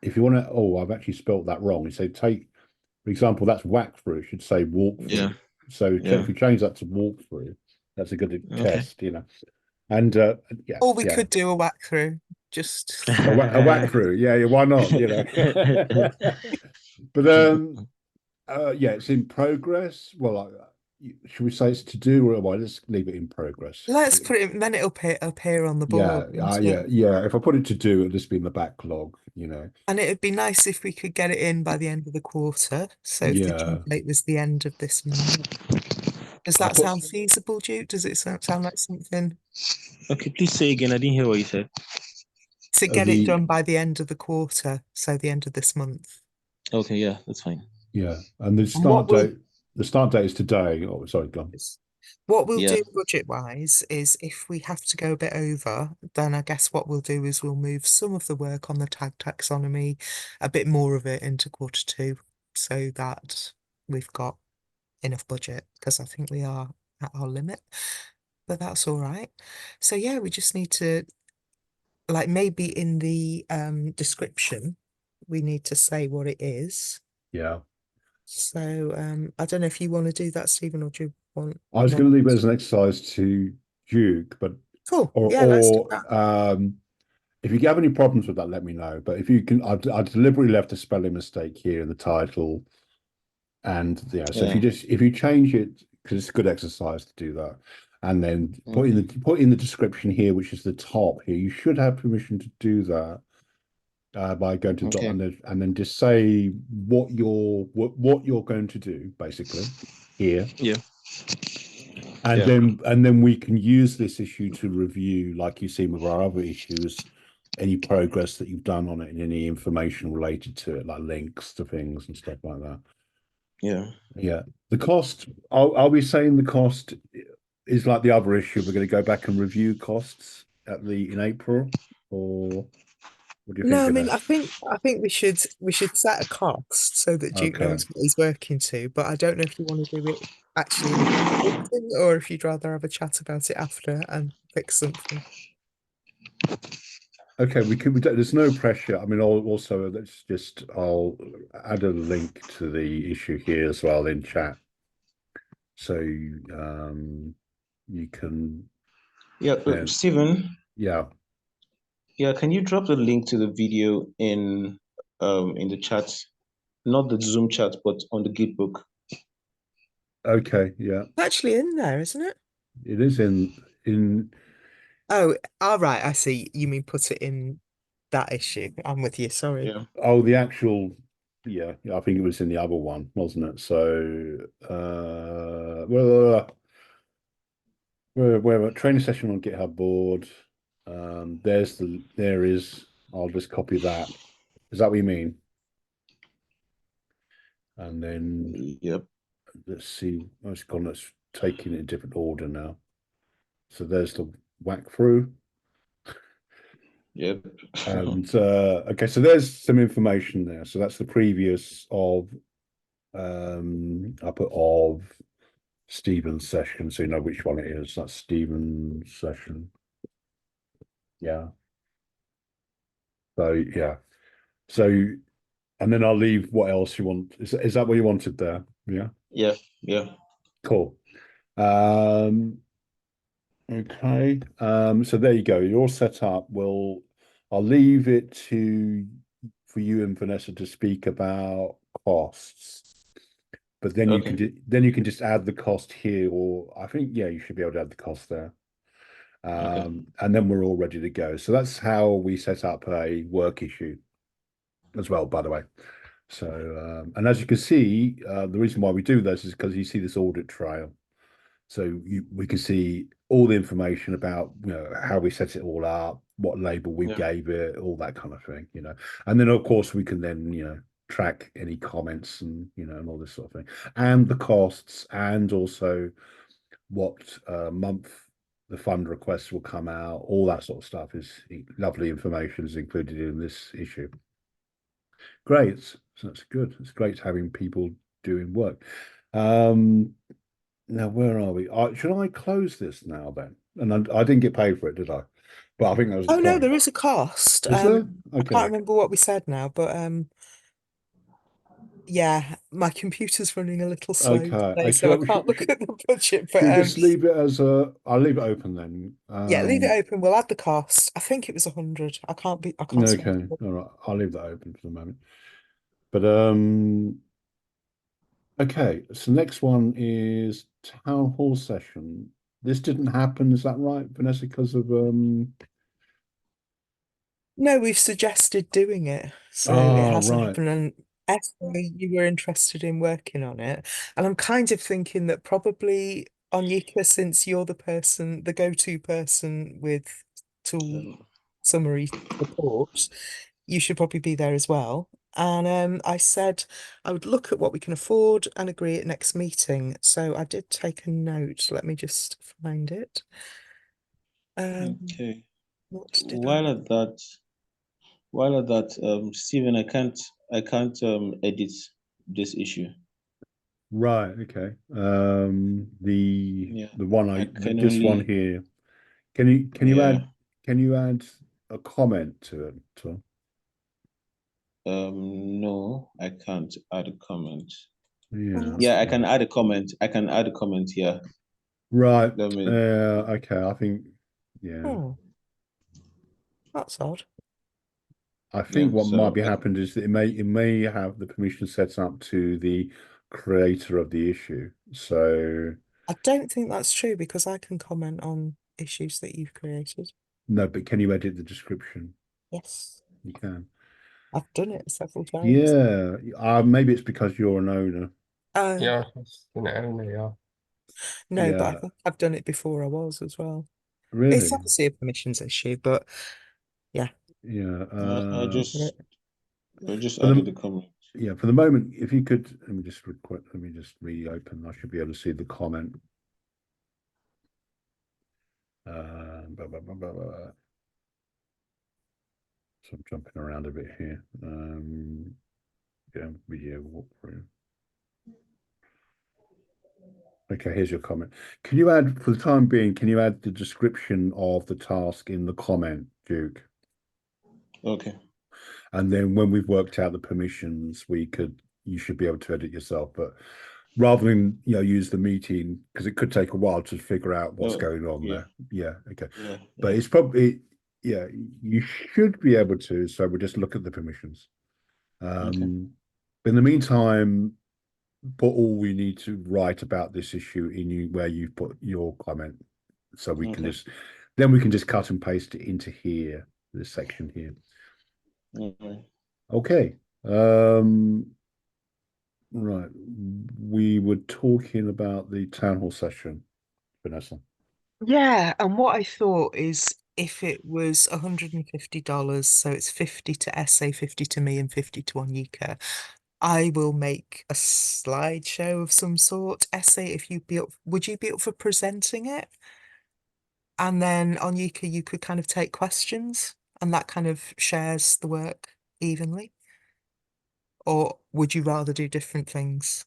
if you want to, I've actually spelt that wrong. You say for example, that's whack through. It should say walk through. Yeah. So if you change that to walk through, that's a good test, And yeah. Or we could do a whack through, just a whack through. Yeah, why not? But yeah, it's in progress. Well, should we say it's to do, or why? Let's leave it in progress. let's put it, then it'll appear on the board. Yeah. If I put it to do, it'll just be in the backlog, And it'd be nice if we could get it in by the end of the quarter. So if the due date was the end of this month. Does that sound feasible, Duke? Does it sound like something? Okay, please say again. I didn't hear what you said. To get it done by the end of the quarter, so the end of this month. Okay, yeah, that's fine. Yeah, and the start date is today. Oh, sorry, go on. What we'll do budget-wise is if we have to go a bit over, then I guess what we'll do is we'll move some of the work on the tag taxonomy, a bit more of it into quarter two, so that we've got enough budget, because I think we are at our limit, but that's all right. So yeah, we just need to, like, maybe in the description, we need to say what it is. Yeah. So I don't know if you want to do that, Stephen, or do you want? I was going to leave it as an exercise to Duke, but cool. Let's do that. If you have any problems with that, let me know. But if you can, I deliberately left a spelling mistake here in the title, and so if you change it, because it's a good exercise to do that. and then put in the description here, which is the top here. You should have permission to do that by going to Okay. and then just say what you're going to do, basically here. Yeah. And then we can use this issue to review, like you've seen with our other issues, any progress that you've done on it and any information related to it, like links to things and stuff like that. Yeah. The cost, are we saying the cost is like the other issue? We're going to go back and review costs in April, or what do you think? No, I mean, I think we should set a cost so that Duke knows what he's working to, but I don't know if you want to do it actually in a meeting or if you'd rather have a chat about it after and fix something. Okay, there's no pressure. I mean, I'll add a link to the issue here as well in chat. So you can. Yeah, Stephen. Yeah. Yeah, can you drop the link to the video in the chat? Not the Zoom chat, but on the Gitbook. Okay, yeah. It's actually in there, isn't it? It is in. Oh, all right. I see. You mean put it in that issue? I'm with you. Sorry. Yeah. Oh, the actual. Yeah, I think it was in the other one, wasn't it? So, we're a training session on GitHub board. There is. I'll just copy that. Is that what you mean? And then, yep. Let's see. Let's take it in a different order now. So there's the whack through. Yep. And okay, so there's some information there. So that's the previous of I put of Stephen's session, so you know which one it is. That's Stephen's session. Yeah. So yeah. So and then I'll leave what else you want. Is that what you wanted there? Yeah. Yeah. Yeah. Cool. Okay. So there you go. You're all set up. I'll leave it for you and Vanessa to speak about costs. But then you can just add the cost here, or I think you should be able to add the cost there. And then we're all ready to go. So that's how we set up a work issue as well, by the way. So and as you can see, the reason why we do this is because you see this audit trail. So we can see all the information about how we set it all up, what label we gave it, all that kind of thing, And then of course we can then track any comments and and all this sort of thing, and the costs, and also what month the fund requests will come out. All that sort of stuff is lovely information is included in this issue. Great, so that's good. It's great having people doing work. Now, where are we? Should I close this now then? And I didn't get paid for it, did I? But I think that was. Oh no, there is a cost. Is there? I Okay. can't remember what we said now, but yeah, my computer's running a little slow today, so I can't look at the budget. But just leave it as I'll leave it open then. Yeah, leave it open. We'll add the cost. I think it was 100. I can't. Okay, all right. I'll leave that open for the moment. But okay. So next one is town hall session. This didn't happen, is that right, Vanessa? Because of No, we've suggested doing it, so it hasn't happened. And Esther, you were interested in working on it, and I'm kind of thinking that probably Onyeka, since you're the go-to person with tool summary support, you should probably be there as well. And I said I would look at what we can afford and agree at next meeting. So I did take a note. Let me just find it. Okay. What did While at that, Stephen, I can't edit this issue. Right. Okay. The one this one here. Can you add a comment to it? No, I can't add a comment. Yeah, I can add a comment. Yeah. Right. Okay. I think. Yeah. Oh, that's odd. I think what might be happened is that it may have the permission set up to the creator of the issue. So. I don't think that's true because I can comment on issues that you've created. No, but can you edit the description? Yes, You can. I've done it several times. Yeah. Maybe it's because you're an owner. Yeah, it's an owner, yeah. No, but I Yeah. think I've done it before I was as well. Really? It's obviously a permissions issue, but yeah. Yeah. I just for the- added the comment. Yeah, for the moment, if you could, let me just reopen. I should be able to see the comment. Blah, blah, blah, blah, blah. So I'm jumping around a bit here. Yeah, video walkthrough. Okay, here's your comment. Can you add, for the time being, can you add the description of the task in the comment, Duke? Okay. And then when we've worked out the permissions, you should be able to edit yourself. But rather than use the meeting, because it could take a while to figure out what's going on there. Yeah, okay. Yeah. But it's probably you should be able to. So we'll just look at the permissions. Okay. In the meantime, put all we need to write about this issue in where you've put your comment, so we can just cut and paste it into here, this section here. Okay. Right. We were talking about the town hall session, Vanessa. Yeah, and what I thought is if it was $150, so it's 50 to SA, 50 to me, and 50 to Onika, I will make a slideshow of some sort. SA, if you'd be up, would you be up for presenting it? And then Onika, you could kind of take questions, and that kind of shares the work evenly. Or would you rather do different things?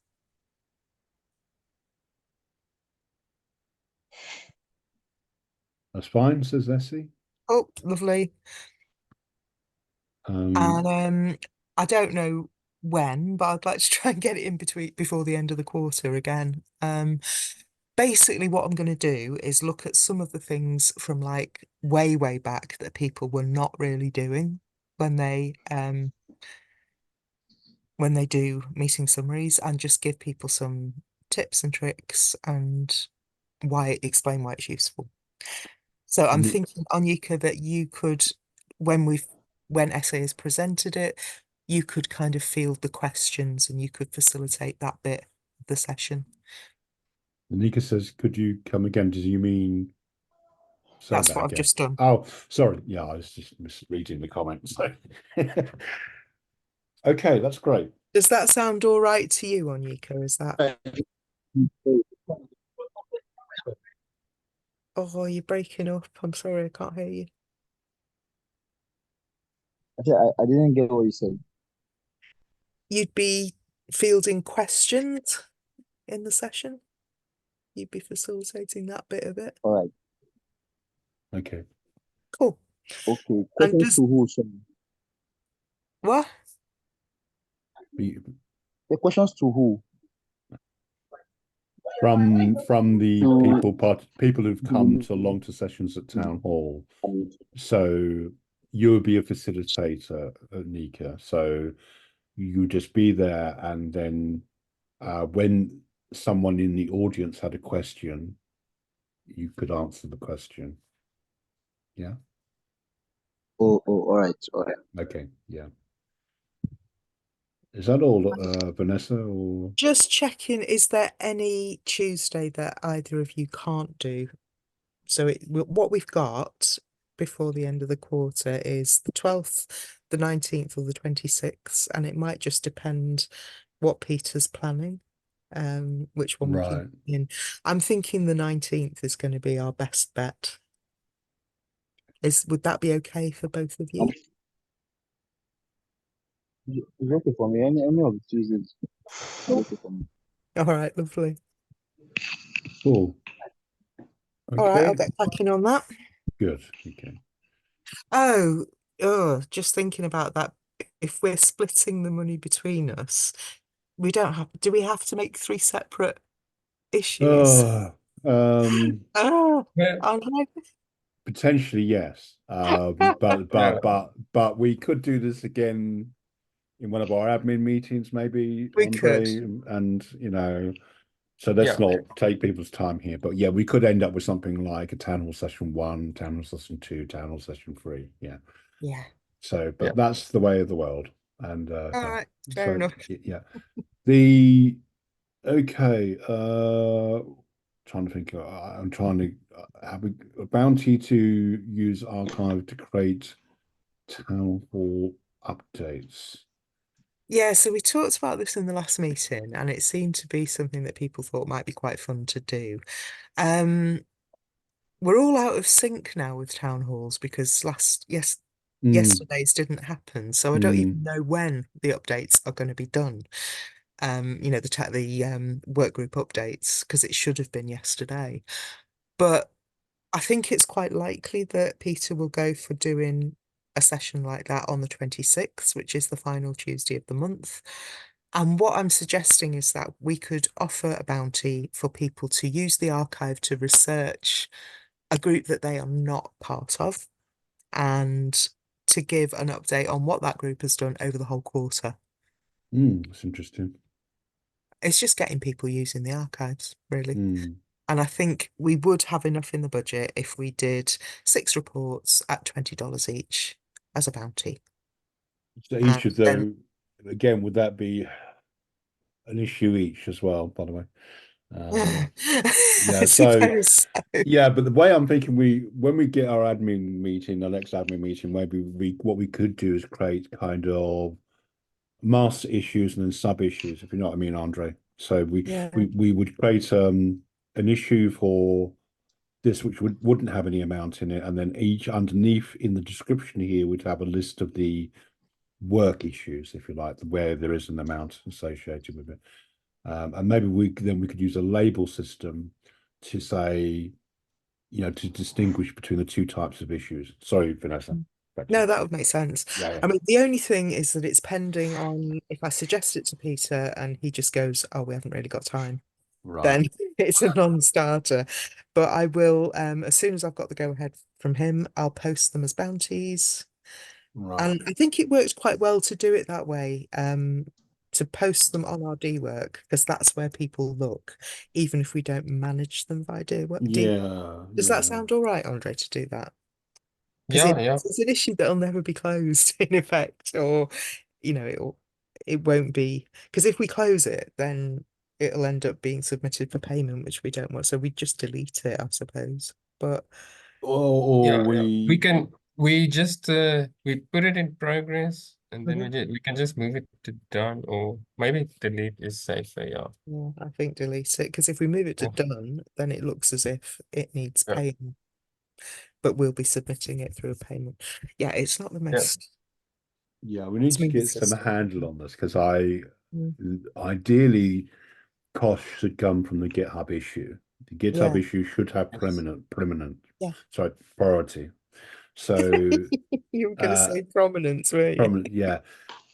That's fine, says Essie. Oh, lovely. And I don't know when, but I'd like to try and get it in between before the end of the quarter again. Basically what I'm going to do is look at some of the things from like way, way back that people were not really doing when they do meeting summaries, and just give people some tips and tricks and explain why it's useful. So I'm thinking, Anika, that you could, when SA has presented it, you could kind of field the questions and you could facilitate that bit of the session. Anika says, could you come again? Does you mean say That's that what I've again? just done. Oh, sorry. Yeah, I was just misreading the comments. Okay, that's great. Does that sound all right to you, Anika? Is that? Oh, you're breaking up. I'm sorry, I can't hear you. I didn't get what you said. You'd be fielding questions in the session. You'd be facilitating that bit of it. All right. Okay. Cool. Okay. Questions to who? Sorry. What? The questions to who? From the people who've come along to sessions at town hall. So you'll be a facilitator, Nika. So you just be there, and then when someone in the audience had a question, you could answer the question. Yeah. Oh, all right. Okay. Yeah. Is that all, Vanessa? Or Just checking, is there any Tuesday that either of you can't do? So what we've got before the end of the quarter is the 12th, the 19th, or the 26th, and it might just depend what Peter's planning, which one we right. can in. I'm thinking the 19th is going to be our best bet. Would that be okay for both of you? It's okay for me. Any of the Tuesdays. It's okay for me. All right, lovely. Cool. All right, I'll Okay. get cracking on that. Good. Okay. Oh, just thinking about that. If we're splitting the money between us, do we have to make 3 separate issues? Oh, Yeah. I know. Potentially, yes. But we could do this again in one of our admin meetings, maybe, We Andre, could. and So let's Yeah. not take people's time here. But yeah, we could end up with something like a town hall session 1, town hall session 2, town hall session 3. Yeah. Yeah. So, Yeah. but that's the way of the world. And All yeah. right. Fair So enough. yeah. The okay. Trying to think. I'm trying to have a bounty to use archive to create town hall updates. Yeah, so we talked about this in the last meeting, and it seemed to be something that people thought might be quite fun to do. We're all out of sync now with town halls because Mm, yesterday's didn't happen, so I don't mm, even know when the updates are going to be done. The work group updates, because it should have been yesterday. But I think it's quite likely that Peter will go for doing a session like that on the 26th, which is the final Tuesday of the month. And what I'm suggesting is that we could offer a bounty for people to use the archive to research a group that they are not part of and to give an update on what that group has done over the whole quarter. that's interesting. It's just getting people using the archives, really. Mm. And I think we would have enough in the budget if we did 6 reports at $20 each as a bounty. So And each of then, them, again, would that be an issue each as well, by the way? I Yeah, so suppose so. yeah, but the way I'm thinking, when we get our admin meeting, the next admin meeting, maybe what we could do is create kind of master issues and then sub issues, if you know what I mean, Andre. So Yeah, we would create an issue for this which wouldn't have any amount in it, and then each underneath in the description here would have a list of the work issues, if you like, where there is an amount associated with it. And maybe we could use a label system to say, to distinguish between the two types of issues. Sorry, Vanessa. no, that would make sense. Yeah. I mean, the only thing is that it's pending on if I suggest it to Peter and he just goes, "Oh, we haven't really got time," Right. then it's a non-starter. But I will, as soon as I've got the go-ahead from him, I'll post them as bounties. Right. And I think it works quite well to do it that way, to post them on our D work, because that's where people look, even if we don't manage them via D work. Yeah. Does that Yeah. sound all right, Andre, to do that? Because Yeah. it's an issue that'll never be closed in effect, or it won't be, because if we close it, then it'll end up being submitted for payment, which we don't want. So we just delete it, I suppose. But Or We just we put it in progress and then Mhm. we can just move it to done, or maybe delete is safer. Yeah. Yeah, I think delete it, because if we move it to Yeah. done, then it looks as if it needs Yeah. paying, but we'll be submitting it through a payment. Yeah, it's not the Yeah. most yeah, we need to smooth get some system. handle on this because Mm. ideally costs should come from the GitHub issue. The GitHub Yeah, issue should have Yes. yeah. priority. So You were going to say prominence, weren't you? prominent, yeah.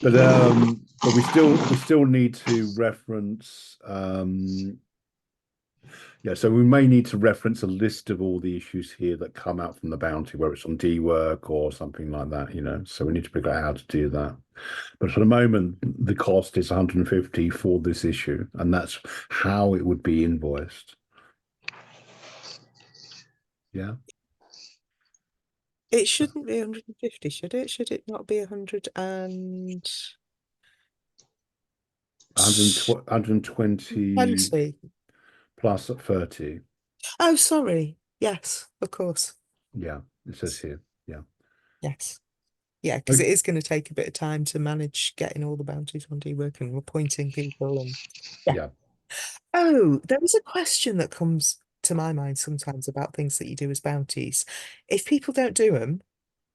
But we still need to reference so we may need to reference a list of all the issues here that come out from the bounty, whether it's on D work or something like that, so we need to figure out how to do that. But for the moment, the cost is 150 for this issue, and that's how it would be invoiced. Yeah. It shouldn't be 150, should it? Should it not be 100 and 120 20? plus 30. Oh, sorry. Yes, of course. Yeah, it says here. Yeah. Yes. Yeah, because it is going to take a bit of time to manage getting all the bounties on D-Work and appointing people and Yeah. Oh, there was a question that comes to my mind sometimes about things that you do as bounties. If people don't do them,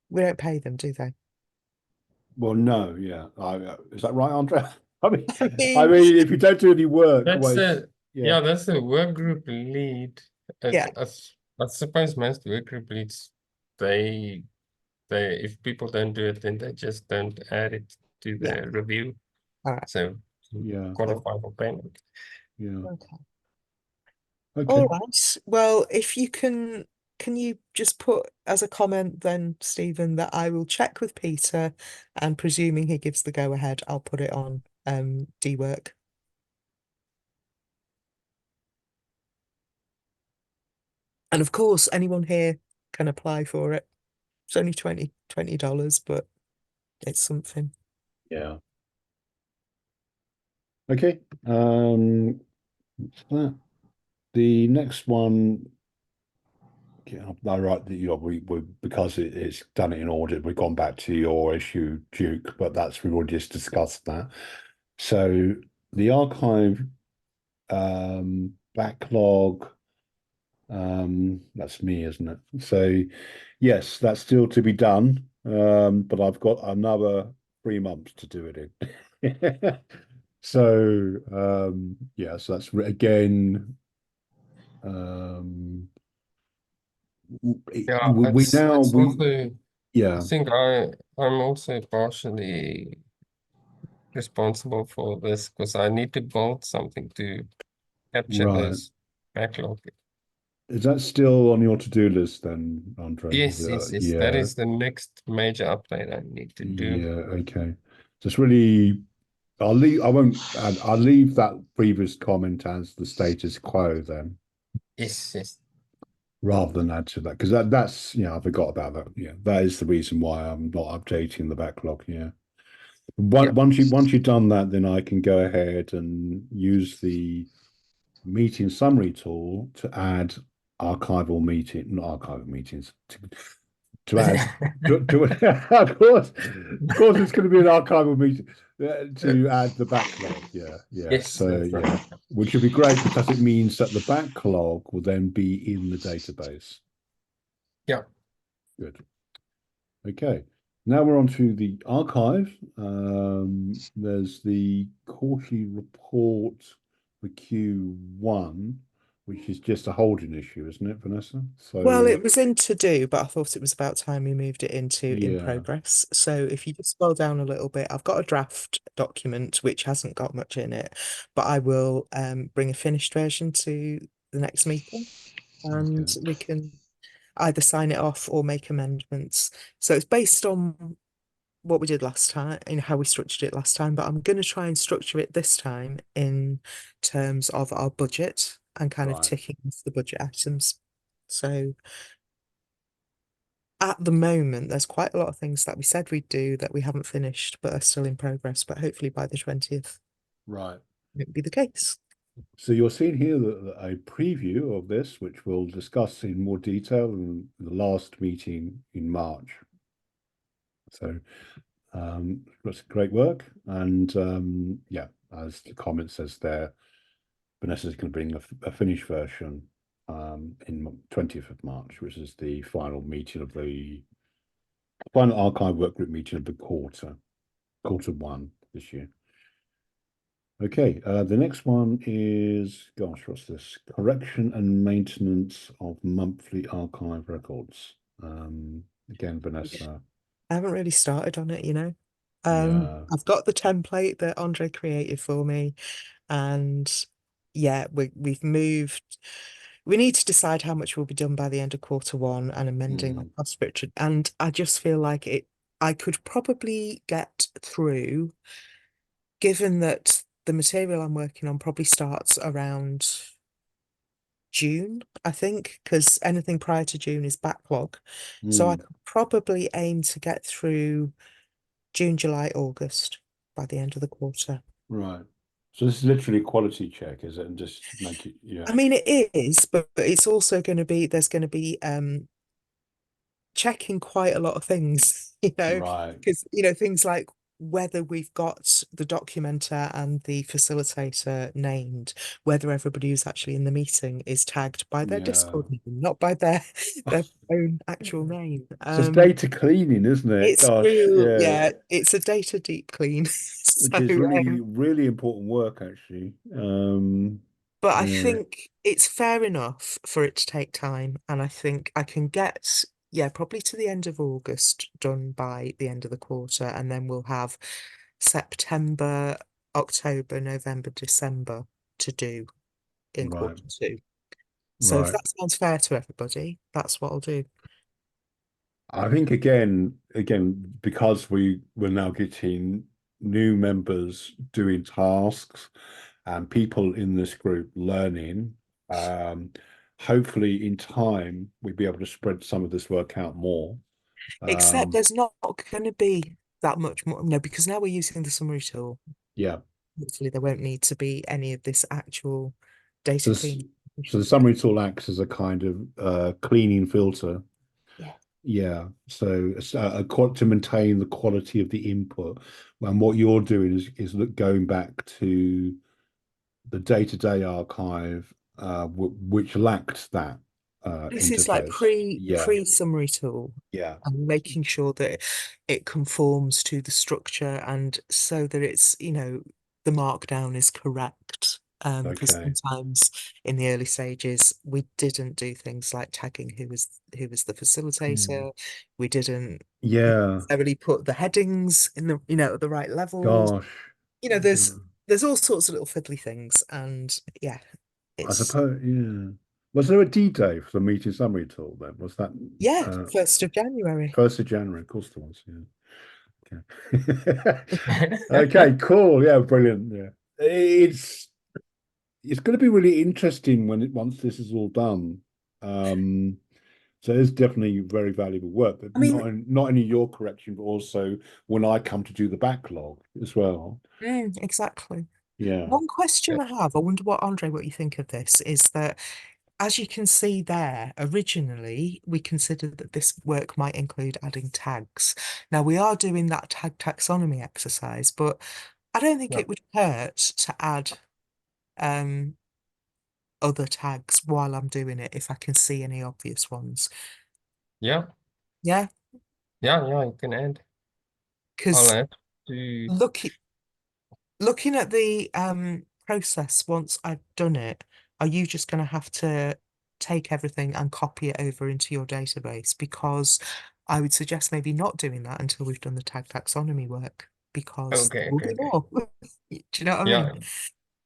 we don't pay them, do they? Well, no, yeah. Is that right, Andrea? I mean, I I mean, mean, if you don't do any work, That's well, yeah. that's the work group lead. yeah, I suppose most work group leads, they if people don't do it, then they just don't add it to yeah. the review. All right. So Yeah. qualify for payment. Yeah. Okay. Okay. All right. Well, if you can you just put as a comment then, Stephen, that I will check with Peter, and presuming he gives the go ahead, I'll put it on D-Work. And of course, anyone here can apply for it. It's only $20, but it's something. Yeah. Okay. That. The next one, yeah, I right that we because it's done it in order, we've gone back to your issue, Duke, but we've already just discussed that. So the archive backlog, that's me, isn't it? So yes, that's still to be done. But I've got another 3 months to do it in. So yeah, so that's again Yeah, we now it's we also, I yeah, think I'm also partially responsible for this because I need to build something to capture right. this backlog. Is that still on your to-do list then, Andre? Is Yes, it, yes, yes. That yeah, is the next major update I need to do. yeah, okay. So it's really, I'll leave that previous comment as the status quo then, Yes, yes. rather than add to that, because that's, I forgot about that. Yeah, that is the reason why I'm not updating the backlog. Yeah. Yeah. Once you've done that, then I can go ahead and use the meeting summary tool to add not archival meetings, to add of course it's going to be an archival meeting, to add the backlog. Yeah. Yes, So that's yeah, right. which would be great because it means that the backlog will then be in the database. Yeah. Good. Okay. Now we're on to the archive. There's the quarterly report for Q1, which is just a holding issue, isn't it, Vanessa? Well, So it was in to do, but I thought it was about time we moved it into in yeah, progress. So if you just scroll down a little bit, I've got a draft document which hasn't got much in it, but I will bring a finished version to the next meeting, and okay, we can either sign it off or make amendments. So it's based on what we did last time, how we structured it last time, but I'm going to try and structure it this time in terms of our budget and kind of right, ticking off the budget items. So at the moment, there's quite a lot of things that we said we'd do that we haven't finished, but are still in progress. But hopefully by the 20th, right. it'll be the case. So you're seeing here a preview of this, which we'll discuss in more detail in the last meeting in March. So that's great work. And yeah, as the comment says there, Vanessa's going to bring a finished version in 20th of March, which is the final meeting of the final archive workgroup meeting of the quarter one this year. Okay, the next one is, gosh, what's this? Correction and maintenance of monthly archive records. Again, Vanessa. I haven't really started on it, Yeah, I've got the template that Andre created for me, and yeah, we've moved. We need to decide how much will be done by the end of quarter 1 and amending our cost structure. And I just feel like I could probably get through, given that the material I'm working on probably starts around June, I think, because anything prior to June is backlog. So I could probably aim to get through June, July, August by the end of the quarter. right. So this is literally a quality check, is it? And just make it, yeah, I mean, it is, but it's also going to be, there's going to be checking quite a lot of things, right. because, things like whether we've got the documenter and the facilitator named, whether everybody who's actually in the meeting is tagged by their Yeah. Discord name, not by their own actual name. So it's data cleaning, isn't it? It's Gosh, real, yeah. yeah, it's a data deep clean. Which So, is really, really important work, actually. but I Yeah, think it's fair enough for it to take time, and I think I can get, yeah, probably to the end of August done by the end of the quarter, and then we'll have September, October, November, December to do in right, quarter 2. So if right. that sounds fair to everybody, that's what I'll do. I think again, because we're now getting new members doing tasks and people in this group learning, hopefully in time we'll be able to spread some of this work out more. Except there's not going to be that much more, no, because now we're using the summary tool. Yeah. Hopefully there won't need to be any of this actual data So, cleaning. so the summary tool acts as a kind of cleaning filter. Yeah. Yeah. So to maintain the quality of the input. And what you're doing is going back to the day-to-day archive, which lacked that This is like interface. Yeah. pre-summary tool. Yeah. And making sure that it conforms to the structure and so that it's, the markdown is correct. Because Okay. sometimes in the early stages we didn't do things like tagging who was the facilitator. We didn't Yeah. necessarily put the headings in the, at the right levels. Gosh. There's all sorts of little fiddly things, and yeah, I it's suppose. Yeah. Was there a D-Day for the meeting summary tool then? Was that 1st of January. 1st of January? Of course there was. Yeah. Okay. Okay. Cool. Yeah. Brilliant. Yeah. It's going to be really interesting once this is all done. So it's definitely very valuable work, but I mean, not only your correction, but also when I come to do the backlog as well. exactly. Yeah. One question I have, I wonder what you think of this, is that as you can see there, originally we considered that this work might include adding tags. Now we are doing that tag taxonomy exercise, but I don't think Yeah. it would hurt to add other tags while I'm doing it if I can see any obvious ones. Yeah. Yeah, Yeah, you can add. I'll because add to looking at the process once I've done it, are you just going to have to take everything and copy it over into your database? Because I would suggest maybe not doing that until we've done the tag taxonomy work, because there will be okay. more. Do you know what I Yeah. mean?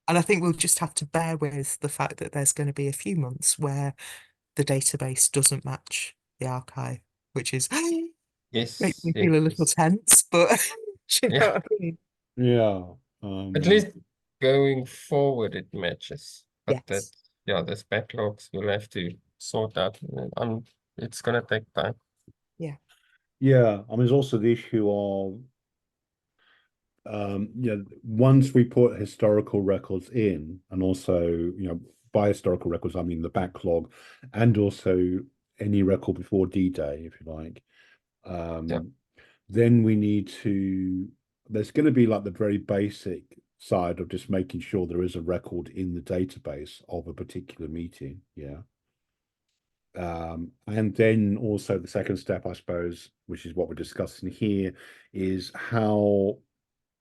And I think we'll just have to bear with the fact that there's going to be a few months where the database doesn't match the archive, which is makes Yes, me feel a little yes. tense, but do you know Yeah. what I mean? Yeah. At least going forward it matches. But Yes. there's backlogs we'll have to sort out. It's gonna take time. Yeah. Yeah. I mean, there's also the issue of once we put historical records in, and also, by historical records, I mean the backlog and also any record before D-Day, if you like. Then we need to, there's going to be like the very basic side of just making sure there is a record in the database of a particular meeting. Yeah. And then also the second step, I suppose, which is what we're discussing here, is how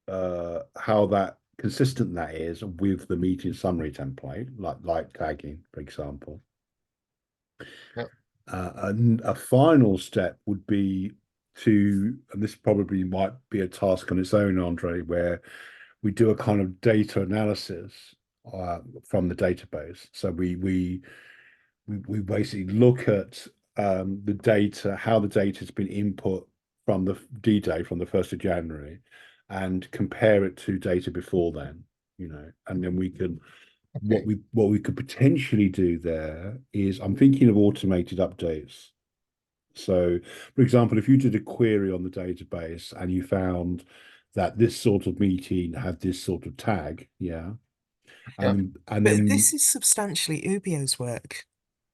that consistent that is with the meeting summary template, like tagging, for example. And a final step would be and this probably might be a task on its own, Andre, where we do a kind of data analysis from the database. So we basically look at the data, how the data has been input from the D-Day, from the 1st of January, and compare it to data before then, and then we can, what we could potentially do there is, I'm thinking of automated updates. So, for example, if you did a query on the database and you found that this sort of meeting had this sort of tag, and But then this is substantially Ubio's work,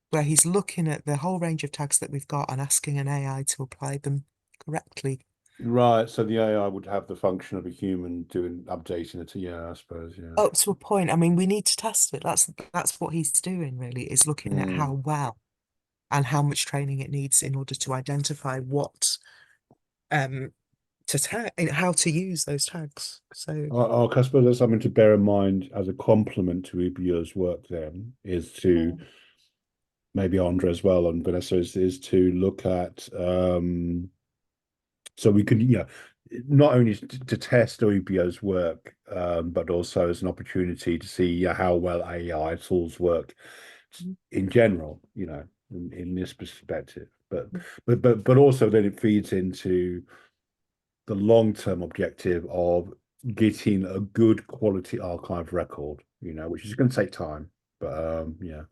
where he's looking at the whole range of tags that we've got and asking an AI to apply them correctly. right, so the AI would have the function of a human doing updating it. Yeah, I suppose. Yeah. Up to a point. I mean, we need to test it. That's what he's doing, really, is looking at how well and how much training it needs in order to identify what to tag and how to use those tags. So I suppose that's something to bear in mind as a complement to Ubio's work. Then is to maybe Andre as well and Vanessa is to look at so we could not only to test Ubio's work, but also as an opportunity to see how well AI tools work in general, in this perspective. But also then it feeds into the long-term objective of getting a good quality archive record, which is going to take time. But yeah.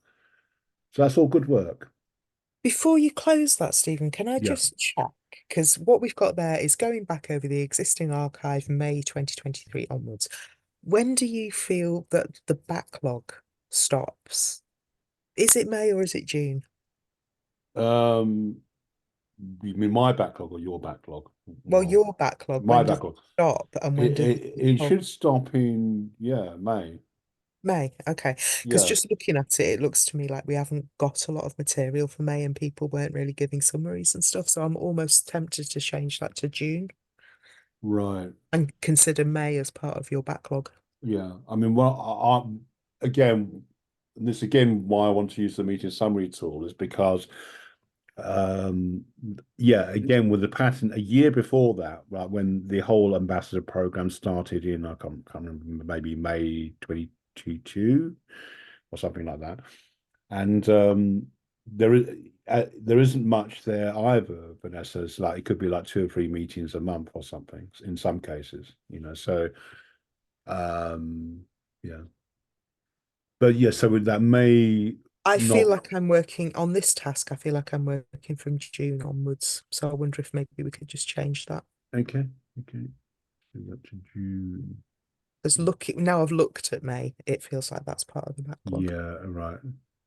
So that's all good work. Before you close that, Stephen, can I Yeah. just check? Because what we've got there is going back over the existing archive, May 2023 onwards. When do you feel that the backlog stops? Is it May or is it June? You mean my backlog or your backlog? Well, Or your backlog, my when does it backlog. stop and when does It should stop in May. May? Okay. Because Yeah. just looking at it, it looks to me like we haven't got a lot of material for May and people weren't really giving summaries and stuff. So I'm almost tempted to change that to June Right. and consider May as part of your backlog. Yeah. I mean, well, again, this again why I want to use the meeting summary tool is because again with the pattern a year before that, right, when the whole ambassador program started in I can't remember, maybe May 2022 or something like that, and there isn't much there either, Vanessa. It's like it could be like 2 or 3 meetings a month or something in some cases, so yeah, but yeah, so with that May I not feel like I'm working on this task. I feel like I'm working from June onwards. So I wonder if maybe we could just change that. okay. So that's June. As looking now I've looked at May, it feels like that's part of the backlog. Yeah, right.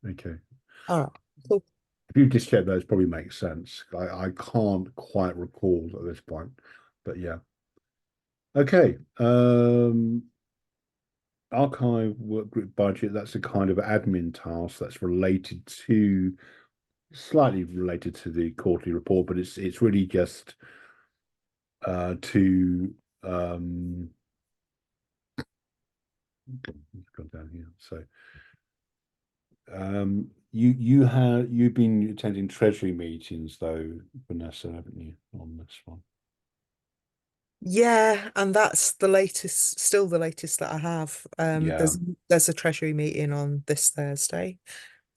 Okay. All right. Cool. If you just check those, probably makes sense. I can't quite recall at this point, but yeah. Okay. Archive work group budget, that's a kind of admin task that's slightly related to the quarterly report, but it's really just to let's go down here. So you've been attending treasury meetings though, Vanessa, haven't you, on this one? Yeah, and that's the latest, still the latest that I have. Yeah. There's a treasury meeting on this Thursday,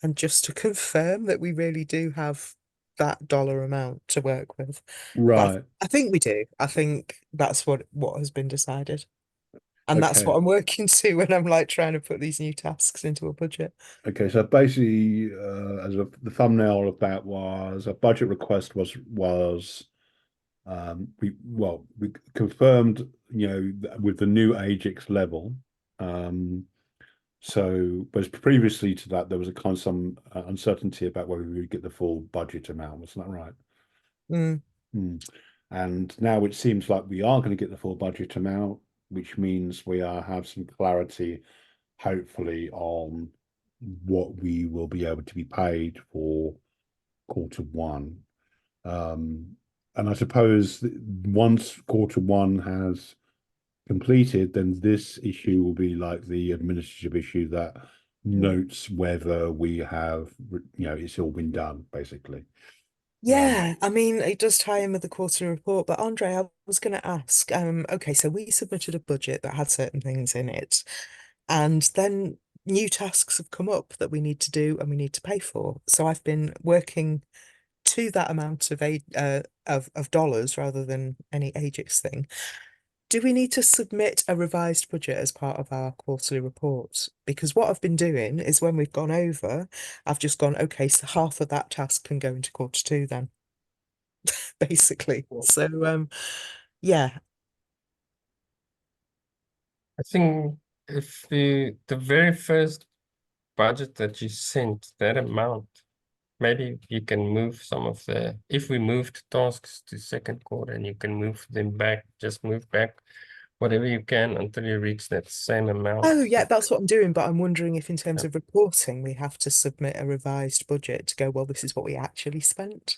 and just to confirm that we really do have that dollar amount to work with. But Right. I think we do. I think that's what has been decided. And that's Okay. what I'm working to when I'm like trying to put these new tasks into a budget. Okay, so basically, the thumbnail of that was a budget request was we confirmed, with the new AGIX level. So, but previously to that, there was a kind of some uncertainty about whether we would get the full budget amount. Wasn't that right? Mm. And now it seems like we are going to get the full budget amount, which means we have some clarity, hopefully, on what we will be able to be paid for Q1. And I suppose once Q1 has completed, then this issue will be like the administrative issue that notes whether we have, it's all been done, basically. Yeah, I mean, it does tie in with the quarterly report, but Andre, I was going to ask, okay, so we submitted a budget that had certain things in it, and then new tasks have come up that we need to do and we need to pay for. So I've been working to that amount of dollars rather than any AGIX thing. Do we need to submit a revised budget as part of our quarterly report? Because what I've been doing is when we've gone over, I've just gone, okay, so half of that task can go into Q2 then, basically. So, yeah. I think if the very first budget that you sent, that amount, maybe you can move some of if we moved tasks to second quarter and you can move them back, just move back whatever you can until you reach that same amount. Oh, yeah, that's what I'm doing. But I'm wondering if in terms of reporting, we have to submit a revised budget to go, well, this is what we actually spent.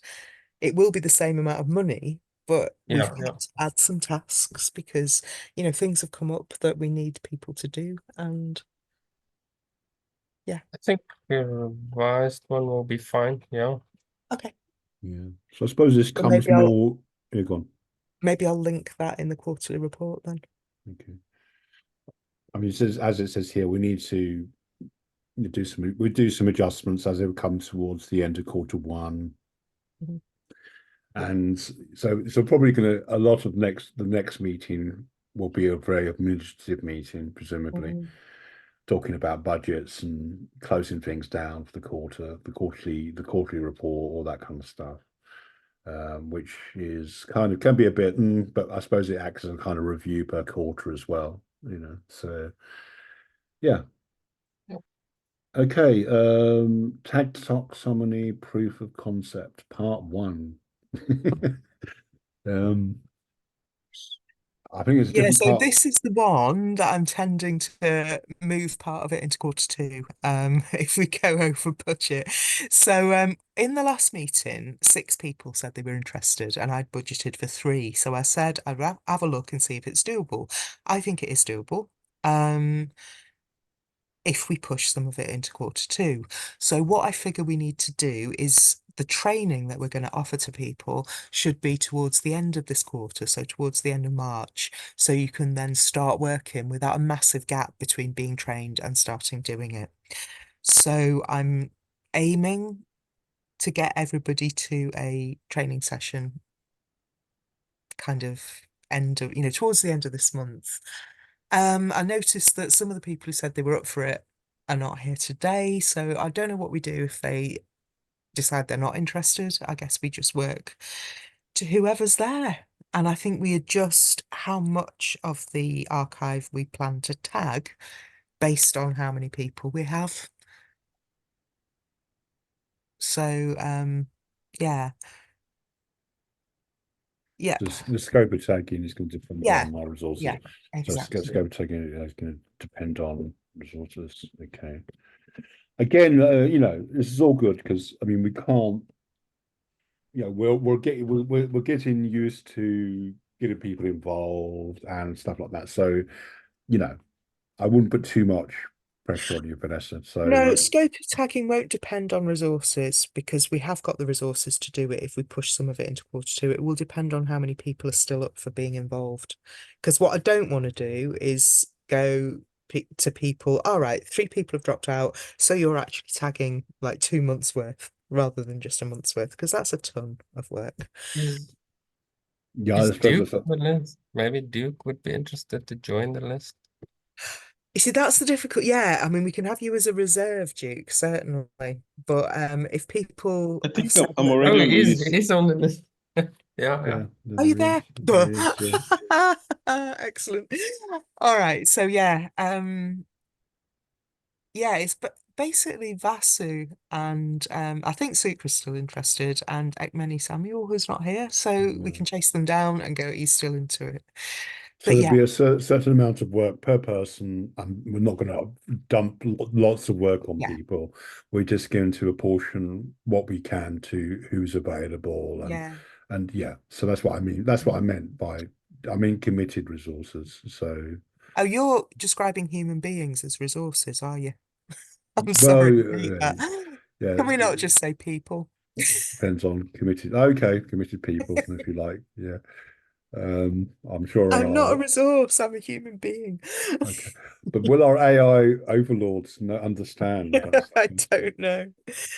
It will be the same amount of money, but we've got to add some tasks because, things have come up that we need people to do. And yeah. I think the revised one will be fine. Yeah. Okay. Yeah. So I suppose this Well, comes more. Here, go on. Maybe I'll link that in the quarterly report then. Okay. I mean, it says, as it says here, we need to do some adjustments as they come towards the end of Q1. And so probably a lot of the next meeting will be a very administrative meeting, presumably, talking about budgets and closing things down for the quarterly report, all that kind of stuff, which is kind of can be a bit, but I suppose it acts as a kind of review per quarter as well, you know. So yeah. Yep. Okay, tag taxonomy proof of concept part 1. I think it's a different so part. this is the one that I'm tending to move part of it into quarter 2, if we go over budget. So in the last meeting, 6 people said they were interested, and I'd budgeted for 3. So I said I'd have a look and see if it's doable. I think it is doable. If we push some of it into quarter 2. So what I figure we need to do is the training that we're going to offer to people should be towards the end of this quarter, so towards the end of March, so you can then start working without a massive gap between being trained and starting doing it. So I'm aiming to get everybody to a training session kind of towards the end of this month. I noticed that some of the people who said they were up for it are not here today, so I don't know what we do if they decide they're not interested. I guess we just work to whoever's there. And I think we adjust how much of the archive we plan to tag based on how many people we have. So, yeah. Yeah. The scope of tagging is going to depend Yeah. on our resources. Yeah, So exactly. scope of tagging is going to depend on resources. Okay. Again, this is all good because I mean we can't. We're getting used to getting people involved and stuff like that. So, I wouldn't put too much pressure on you, Vanessa. So No, scope of tagging won't depend on resources because we have got the resources to do it if we push some of it into quarter 2. It will depend on how many people are still up for being involved. Because what I don't want to do is go to people, all right, 3 people have dropped out, so you're actually tagging like 2 months worth rather than just a month's worth, because that's a ton of work. Is yeah, I suppose Duke on the list? Maybe Duke would be interested to join the list. You see, that's the difficult. Yeah, I mean, we can have you as a reserve, Duke, certainly. But if people I have think said I'm that already Oh, on the list. he's on the list. Yeah, yeah. are you there? There is, yeah. Excellent. All right. So yeah, it's basically Vasu and I think Sukra's still interested, and Ekmeni Samuel, who's not here. So we can chase them down and go, he's still into it. So But there'd yeah, be a certain amount of work per person, and we're not going to dump lots of work on Yeah. people. We're just going to apportion what we can to who's available, and yeah. So that's what I mean. That's what I meant by committed resources. So Oh, you're describing human beings as resources, are you? I'm well, sorry to repeat that. yeah. Can we not just say people? Depends on committed. Okay, committed people, if you like. Yeah. I'm sure on I'm not a our resource, I'm a human being. okay, but will our AI overlords understand? I don't know.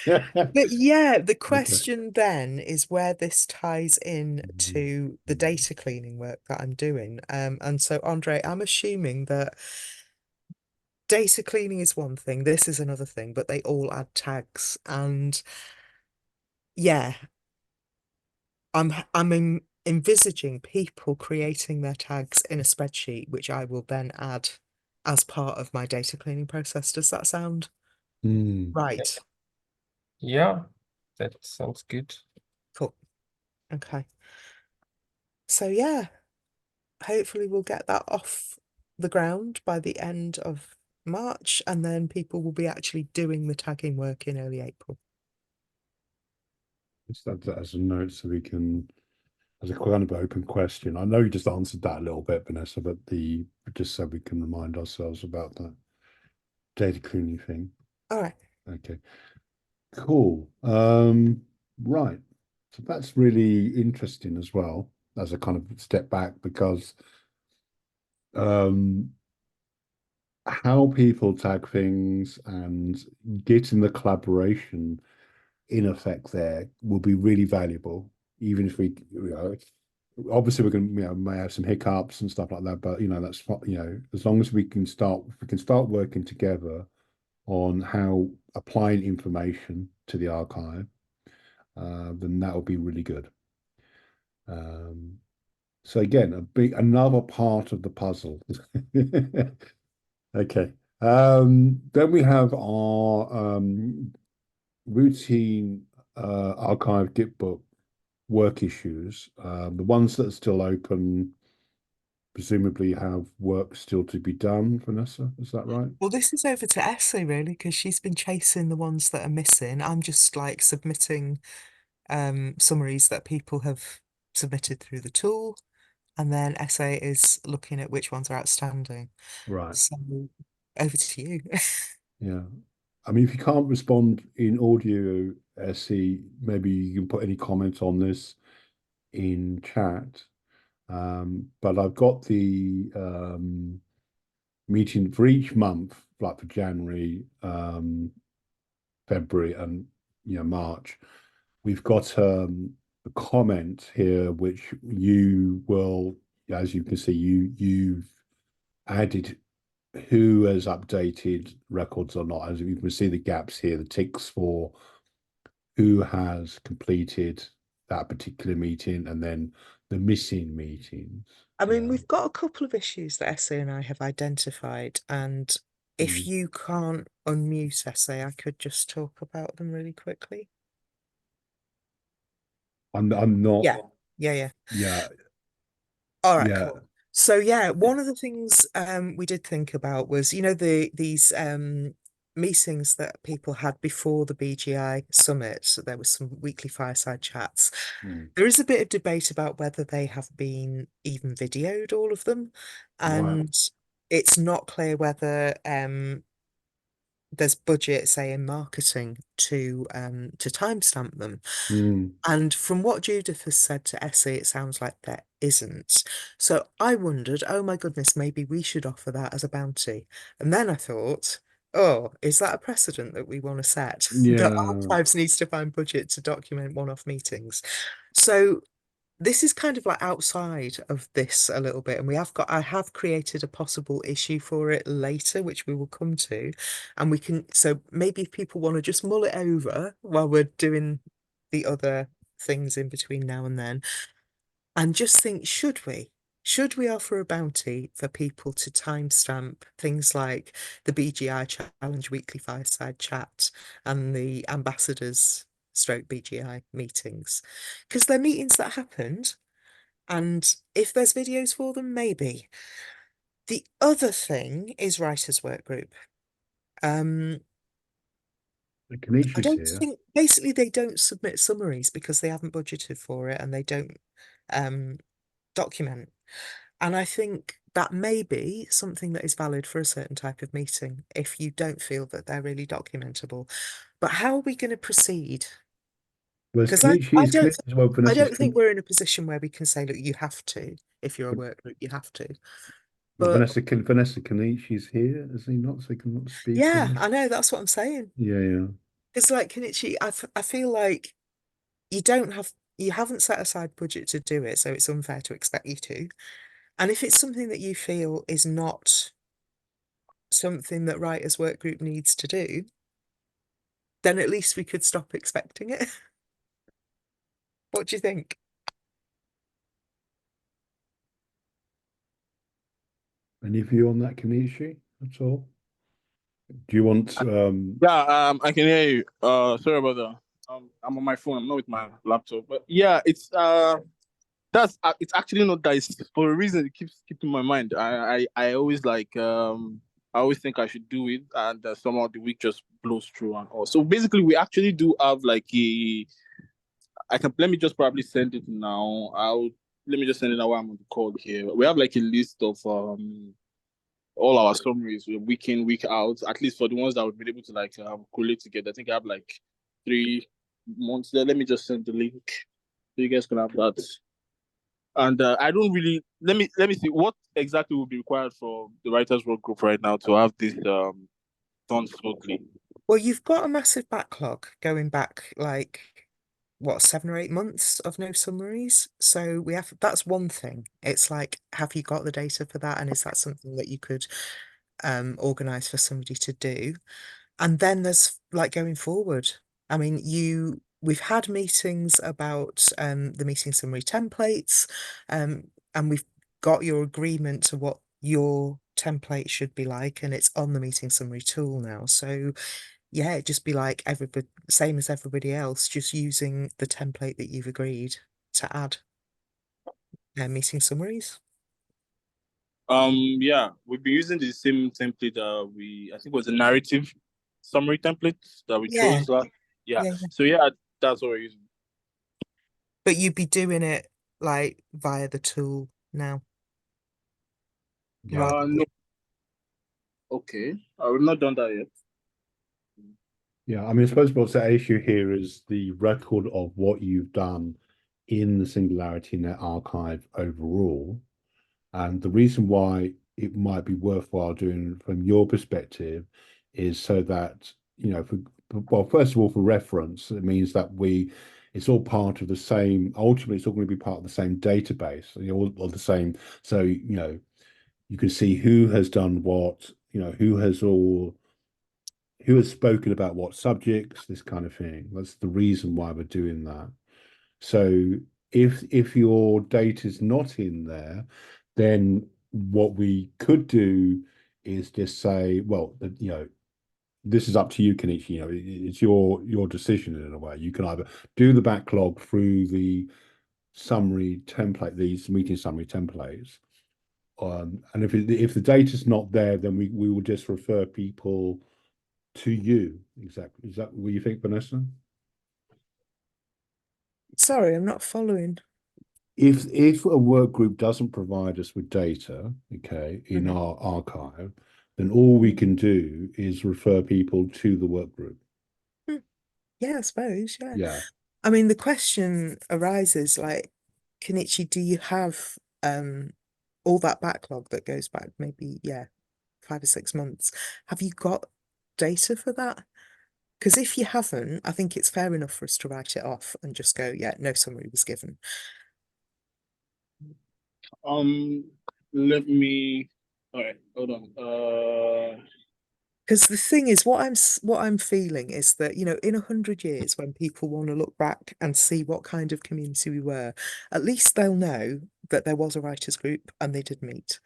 Okay. But yeah, the question then is where this ties in to the data cleaning work that I'm doing. And so, Andre, I'm assuming that data cleaning is one thing, this is another thing, but they all add tags. And yeah, I'm envisaging people creating their tags in a spreadsheet, which I will then add as part of my data cleaning process. Does that sound right? Yeah, that sounds good. Cool. Okay. So yeah, hopefully we'll get that off the ground by the end of March, and then people will be actually doing the tagging work in early April. Just add that as a note so we can, as a kind of open question. I know you just answered that a little bit, Vanessa, but just so we can remind ourselves about the data cleaning thing. All right. Okay. Cool. Right. So that's really interesting as well as a kind of step back because how people tag things and getting the collaboration in effect there will be really valuable, even if we obviously we're going to, may have some hiccups and stuff like that, but that's as long as we can start working together on how applying information to the archive, then that will be really good. So again, another part of the puzzle. Okay. Then we have our routine archive Gitbook work issues. The ones that are still open presumably have work still to be done, Vanessa, is that right? Well, this is over to Essie really, because she's been chasing the ones that are missing. I'm just like submitting summaries that people have submitted through the tool, and then Essay is looking at which ones are outstanding. Right. So over to you. Yeah. I mean, if you can't respond in audio, Essie, maybe you can put any comments on this in chat. But I've got the meeting for each month, like for January, February, and March. We've got a comment here which you will, as you can see, you've added who has updated records or not. As you can see the gaps here, the ticks for who has completed that particular meeting, and then the missing meetings. I mean, we've got a couple of issues that Essay and I have identified, and if you can't unmute Essay, I could just talk about them really quickly. I'm not. Yeah. All right, Yeah. cool. So yeah, one of the things we did think about was, these meetings that people had before the BGI summit. So there was some weekly fireside chats. There is a bit of debate about whether they have been even videoed, all of them, and it's not clear whether there's budget, say, in marketing to timestamp them. And from what Judith has said to Essie, it sounds like there isn't. So I wondered, oh my goodness, maybe we should offer that as a bounty. And then I thought, oh, is that a precedent that we want to set? That Archives needs to find budget to document one-off meetings. So this is kind of like outside of this a little bit, and I have created a possible issue for it later, which we will come to, and so maybe if people want to just mull it over while we're doing the other things in between now and then, and just think, should we offer a bounty for people to timestamp things like the BGI Challenge weekly fireside chat and the ambassadors stroke BGI meetings? Because they're meetings that happened, and if there's videos for them, maybe. The other thing is writers' work group. I don't think, basically they don't submit summaries because they haven't budgeted for it, and they don't document. And I think that may be something that is valid for a certain type of meeting if you don't feel that they're really documentable. But how are we going to proceed? Because I don't think we're in a position where we can say, look, you have to, if you're a work group, you have to. Well, But Vanessa Kenichi's here, is he not? So he cannot speak. yeah, I know, that's what I'm saying. Yeah. It's like Kenichi, I feel like you haven't set aside budget to do it, so it's unfair to expect you to. And if it's something that you feel is not something that writers' work group needs to do, then at least we could stop expecting it. What do you think? Any view on that, Kenichi, at all? Do you want Yeah, I can hear you. Sorry about that. I'm on my phone, I'm not with my laptop. But yeah, it's it's actually not that. It's for a reason it keeps keeping my mind. I always I always think I should do it, and somehow the week just blows through and all. So basically, we actually do have like let me just probably send it now. Let me just send it now while I'm on the call here. We have like a list of all our summaries, week in, week out, at least for the ones that we've been able to like collate together. I think I have like 3 months there. Let me just send the link so you guys can have that. And I don't really let me see what exactly will be required for the writers' work group right now to have this done smoothly. Well, you've got a massive backlog going back like what, 7 or 8 months of no summaries. So we have, that's one thing. It's like, have you got the data for that? And is that something that you could organize for somebody to do? And then there's like going forward. I mean, we've had meetings about the meeting summary templates, and we've got your agreement to what your template should be like, and it's on the meeting summary tool now. So yeah, it'd just be like everybody, same as everybody else, just using the template that you've agreed to add meeting summaries. Yeah, we've been using the same template I think it was a narrative summary template that we Yeah, chose last. Yeah. yeah. So yeah, that's what we're using. But you'd be doing it like via the tool now, Yeah. rather No. Okay. We've not done that yet. Yeah, I mean, I suppose what's the issue here is the record of what you've done in the SingularityNET archive overall. And the reason why it might be worthwhile doing from your perspective is so that, you know, well, first of all, for reference, it means that it's all part of the same, ultimately, it's all going to be part of the same database, all the same. So, you know, you can see who has done what, you know, who has spoken about what subjects, this kind of thing. That's the reason why we're doing that. So if your data is not in there, then what we could do is just say, well, you know, this is up to you, Kenichi. You know, it's your decision in a way. You can either do the backlog through the summary template, these meeting summary templates, and if the data's not there, then we will just refer people to you. Exactly. Is that what you think, Vanessa? Sorry, I'm not following. If a work group doesn't provide us with data, okay, in Mhm. our archive, then all we can do is refer people to the work group. Yeah, I suppose, yeah. Yeah. I mean, the question arises like, Kenichi, do you have all that backlog that goes back maybe, 5 or 6 months? Have you got data for that? Because if you haven't, I think it's fair enough for us to write it off and just go, yeah, no summary was given. Let me. All right, hold on. Because the thing is, what I'm feeling is that, you know, in 100 years, when people want to look back and see what kind of community we were, at least they'll know that there was a writers group and they did meet.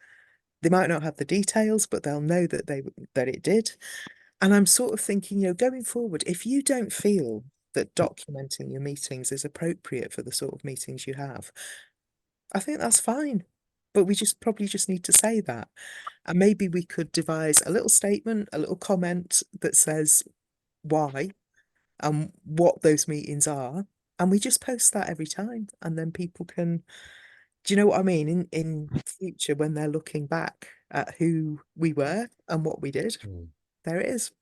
They might not have the details, but they'll know that it did. And I'm sort of thinking, you know, going forward, if you don't feel that documenting your meetings is appropriate for the sort of meetings you have, I think that's fine. But we probably just need to say that. And maybe we could devise a little statement, a little comment that says why and what those meetings are. And we just post that every time. And then people can, do you know what I mean? In future, when they're looking back at who we were and what we did, there it is.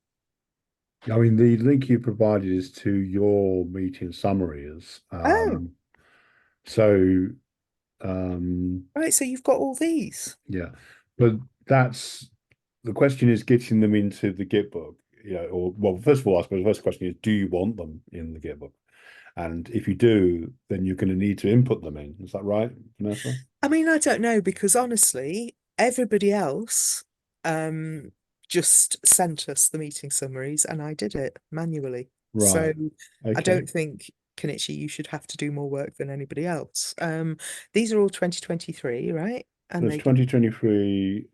I mean, the link you provided is to your meeting summaries. Oh, So, right. So you've got all these. yeah, but that's the question is getting them into the Git book. You know, or well, first of all, I suppose the first question is, do you want them in the Git book? And if you do, then you're going to need to input them in. Is that right, Vanessa? I mean, I don't know, because honestly, everybody else just sent us the meeting summaries and I did it manually. So Right. I Okay. don't think, Kenichi, you should have to do more work than anybody else. These are all 2023, right? And It's 2023.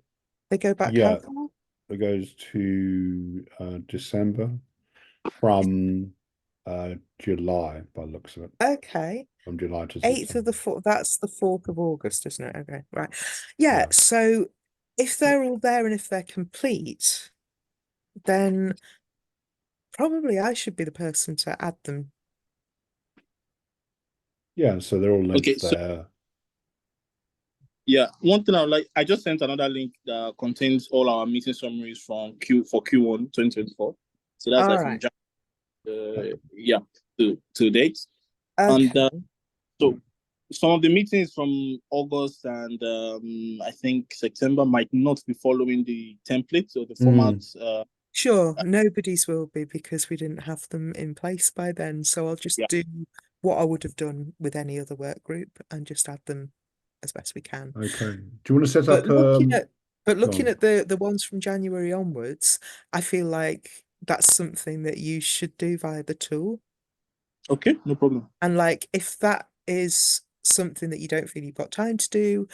they go back how Yeah, far? it goes to December from July by the looks of it. Okay. From July to 8th of the September. 4th, that's the 4th of August, isn't it? Okay, right. Yeah, Yeah. so if they're all there and if they're complete, then probably I should be the person to add them. Yeah, so they're all linked Okay, so there. yeah, one thing I just sent another link that contains all our meeting summaries from Q1 2024. So that's All like from right. to date. And Okay. so some of the meetings from August and I think September might not be following the template or the format. Sure, nobody's will be because we didn't have them in place by then. So I'll just Yeah. do what I would have done with any other work group and just add them as best we can. Okay. Do you want to set But up? looking on. at the ones from January onwards, I feel like that's something that you should do via the tool. Okay, no problem. And like, if that is something that you don't feel you've got time to do,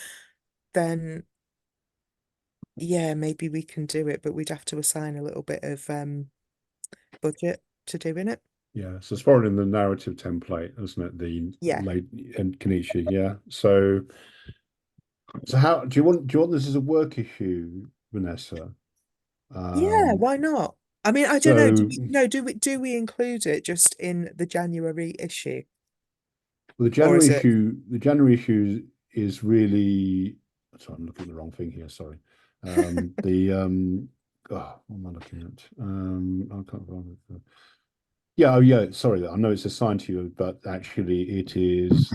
then yeah, maybe we can do it, but we'd have to assign a little bit of budget to doing it. Yeah, so it's following the narrative template, isn't it? The Yeah. late and Kenichi, yeah. So how do you want this as a work issue, Vanessa? Yeah, why not? I mean, I don't know. Do we include it just in the January issue? Well, Or is it? the January issue is really. Sorry, I'm looking at the wrong thing here. Sorry. What am I looking at? I can't remember. Yeah, oh yeah, sorry. I know it's assigned to you, but actually it is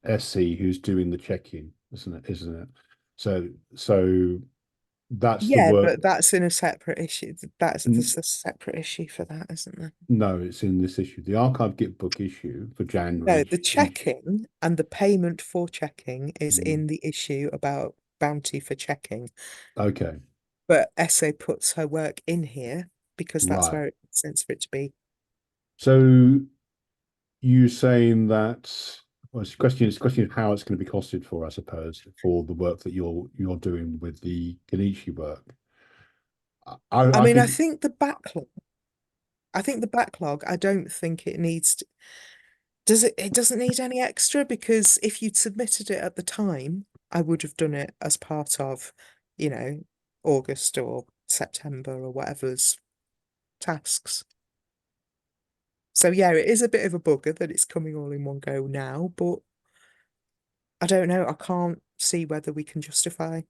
SC who's doing the check-in, isn't it? So that's the Yeah, work. but that's in a separate issue. That's a separate issue for that, isn't there? No, it's in this issue. The archive Git book issue for January. No, the checking and the payment for checking is in the issue about bounty for checking. Okay. But SA puts her work in here because that's Right. where it makes sense for it to be. So you saying that, well, it's a question of how it's going to be costed for, I suppose, for the work that you're doing with the Kenichi work. I think the backlog. I don't think it needs to, it doesn't need any extra, because if you'd submitted it at the time, I would have done it as part of, August or September or whatever's tasks. So yeah, it is a bit of a bugger that it's coming all in one go now, but I don't know. I can't see whether we can justify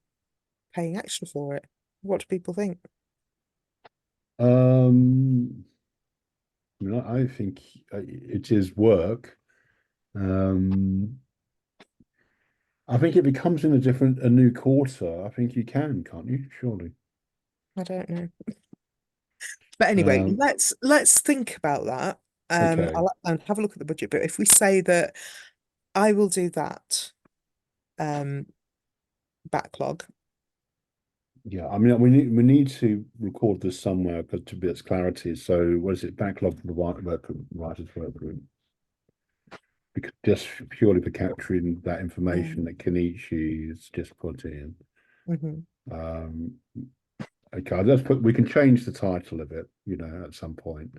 paying extra for it. What do people think? I think it is work. I think if it comes in a new quarter, I think you can't you? Surely. I don't know. But anyway, let's think about that. Okay. I'll have a look at the budget. But if we say that I will do that backlog. Yeah, I mean, we need to record this somewhere because to be its clarity. So, what is it? Backlog for the writers work group. Because just purely for capturing that information that Kenichi's just put in. Okay, we can change the title of it, at some point.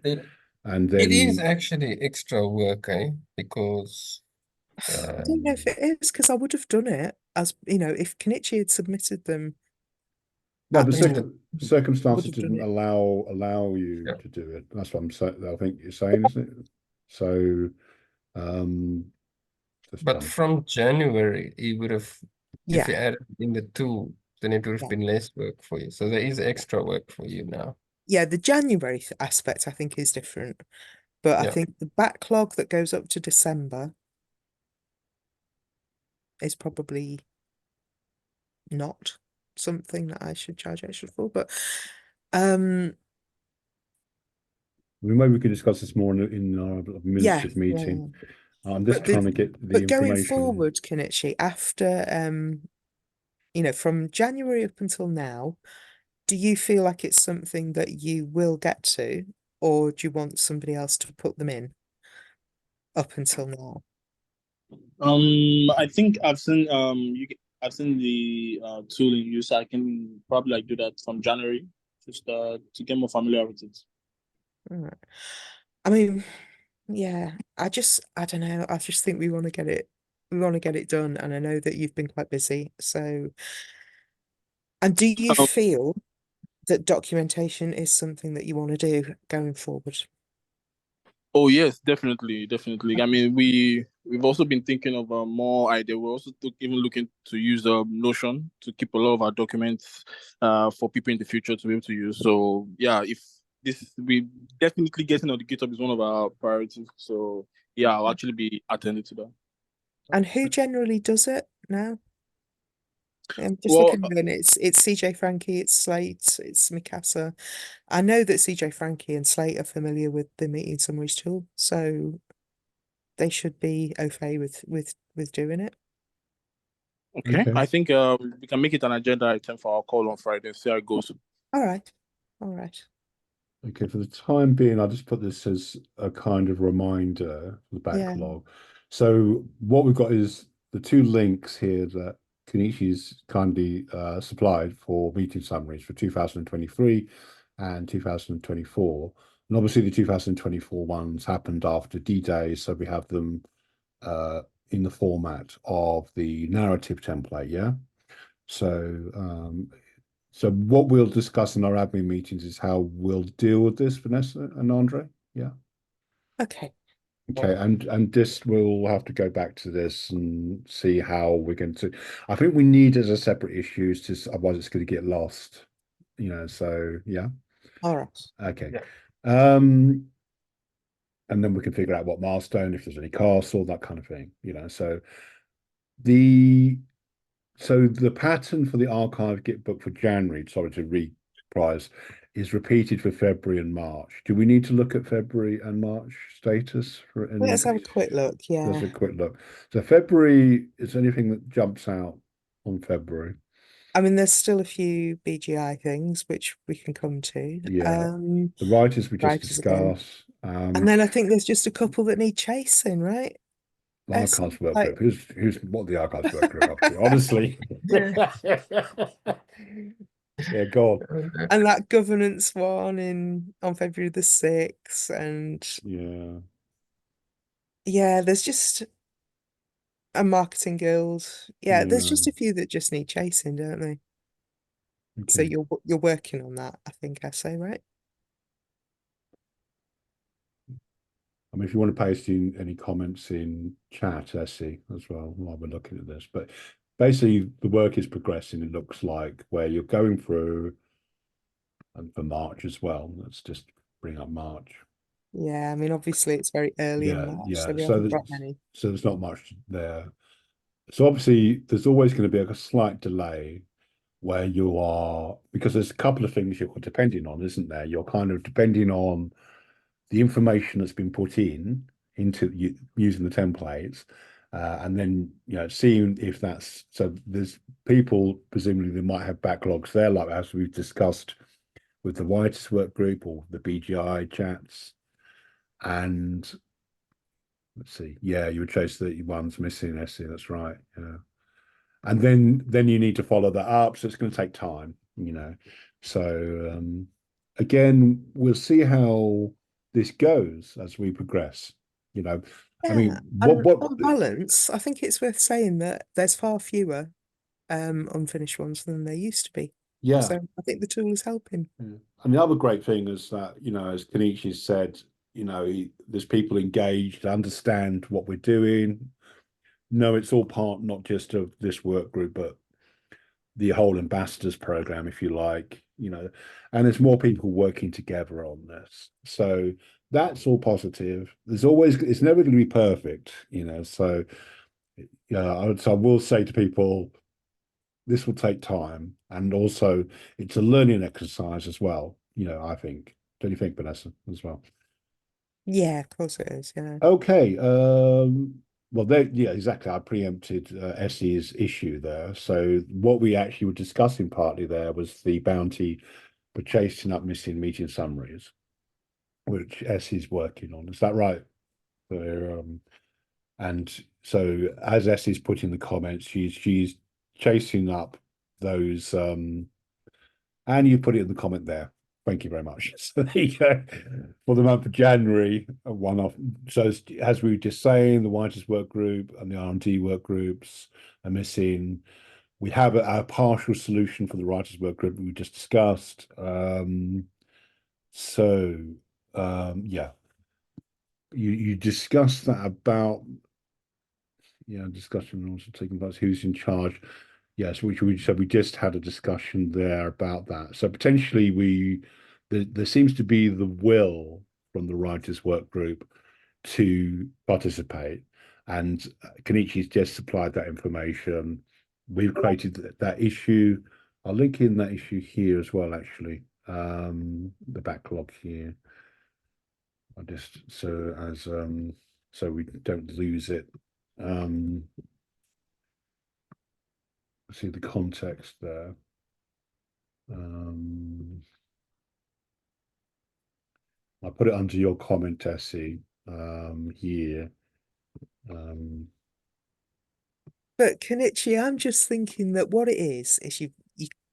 And then It is actually extra work, Because I don't know if it is, because I would have done it as, if Kenichi had submitted them. No, the circumstances done didn't it. allow you to do it. That's what I'm saying. I think you're saying, isn't it? So, but from January, it would have, if you Yeah. added in the tool, then it would have been less work for you. So there is extra work for you now. Yeah, the January aspect I think is different, but I think the backlog that goes up to December is probably not something that I should charge extra for. But maybe we could discuss this more in our administrative meeting. I'm just trying to get the information. Going forward, Kenichi, after from January up until now, do you feel like it's something that you will get to, or do you want somebody else to put them in up until now? I think I've seen I've seen the tool in use. I can probably do that from January, just to get more familiar with it. All right. I mean, yeah, I don't know. I just think we want to get it done, and I know that you've been quite busy. So, and do you feel that documentation is something that you want to do going forward? Oh yes, definitely. I mean, we've also been thinking of a more idea. We're also even looking to use Notion to keep a lot of our documents for people in the future to be able to use. So yeah, if we definitely getting on the GitHub is one of our priorities. So yeah, I'll actually be attending to that. And who generally does it now? I'm just Well, looking at it. It's CJ Frankie, it's Slate, it's Mikasa. I know that CJ Frankie and Slate are familiar with the meeting summaries tool, so they should be okay with doing it. okay. Okay. I think we can make it an agenda item for our call on Friday. See how it goes. All right. All right. Okay, for the time being, I'll just put this as a kind of reminder for the Yeah. backlog. So what we've got is the two links here that Kenichi's kindly supplied for meeting summaries for 2023 and 2024. And obviously the 2024 ones happened after D-Day, so we have them in the format of the narrative template, yeah? So what we'll discuss in our admin meetings is how we'll deal with this, Vanessa and Andre. Yeah. Okay. Okay. And this we'll have to go back to this and see how we're going to. I think we need it as a separate issue, otherwise it's going to get lost. So yeah. All right. Okay. Yeah. And then we can figure out what milestone, if there's any castle, that kind of thing. So the pattern for the archive get book for January, sorry to reprise, is repeated for February and March. Do we need to look at February and March status for any? Let's have a quick look. Let's Yeah. a quick look. So February, is there anything that jumps out on February? I mean, there's still a few BGI things which we can come to. Yeah. The writers we just Writers again. discussed. And then I think there's just a couple that need chasing, right? Archives work Like, group. What the archives work group up to? Honestly. Yeah, go on. and that governance one on February the 6th, and Yeah. there's just a marketing guild. Yeah, there's Yeah. just a few that just need chasing, don't they? So Okay. you're working on that, I think I say, right? I mean, if you want to paste in any comments in chat, Essie, as well, while we're looking at this. But basically, the work is progressing, it looks like, where you're going through, and for March as well. Let's just bring up March. Yeah, I mean, obviously it's very early in March, Yeah. so we haven't got many. So there's not much there. So obviously, there's always going to be a slight delay where you are, because there's a couple of things you're depending on, isn't there? You're kind of depending on the information that's been put into using the templates, and then seeing if that's so. There's people presumably they might have backlogs there, like as we've discussed with the writers work group or the BGI chats. And let's see, yeah, you would chase the ones missing, Essie. That's right. Yeah. And then you need to follow that up, so it's going to take time. So again, we'll see how this goes as we progress. I mean, And what on balance, I think it's worth saying that there's far fewer unfinished ones than there used to be. Yeah. So I think the tool is helping. Yeah. And the other great thing is that, as Kenichi said, there's people engaged, understand what we're doing. No, it's all part not just of this work group, but the whole ambassadors program, if you like, and there's more people working together on this. So that's all positive. It's never going to be perfect, so I will say to people, this will take time, and also it's a learning exercise as well, I think. Don't you think, Vanessa, as well? Yeah, of course it is. Yeah. Okay. Well, yeah, exactly. I preempted Essie's issue there. So what we actually were discussing partly there was the bounty for chasing up missing meeting summaries, which Essie's working on. Is that right? And so as Essie's put in the comments, she's chasing up those, and you put it in the comment there. Thank you very much. So there you go. For the month of January, a one-off. So as we were just saying, the Writers Work Group and the R&D work groups are missing. We have a partial solution for the Writers Work Group we just discussed. Yeah, you discussed that about discussion also taking place. Who's in charge? Yes, we just had a discussion there about that. So potentially there seems to be the will from the writers work group to participate, and Kenichi's just supplied that information. we've created that issue. I'll link in that issue here as well, actually. The backlog here. I just so we don't lose it. See the context there. I put it under your comment, Essie, here. But Kenichi, I'm just thinking that what it is you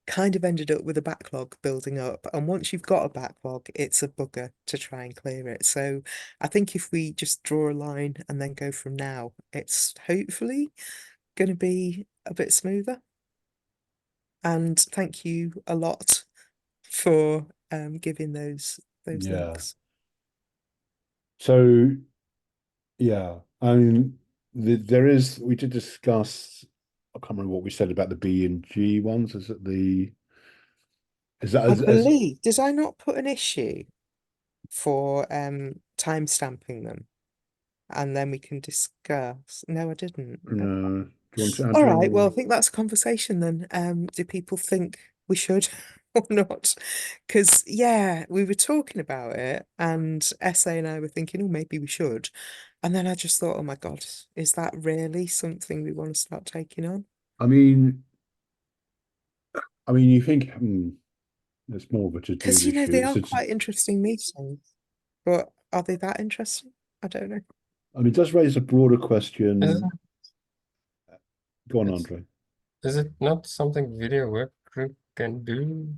kind of ended up with a backlog building up, and once you've got a backlog, it's a bugger to try and clear it. So I think if we just draw a line and then go from now, it's hopefully going to be a bit smoother. And thank you a lot for giving those Yeah. links. So, yeah, I mean, we did discuss, I can't remember what we said about the B and G ones. Is that I believe, did I not put an issue for time stamping them? And then we can discuss. No, I didn't. do you want to add All right, well, I your- think that's a conversation then. Do people think we should or not? Because, yeah, we were talking about it, and SA and I were thinking, oh, maybe we should. And then I just thought, oh my God, is that really something we want to start taking on? I mean, you think it's more of a to-do Because, you know, issue. they are quite interesting meetings, but are they that interesting? I don't know. I mean, it does raise a broader Is question. it, Go on, it's- Andre. is it not something video work group can do?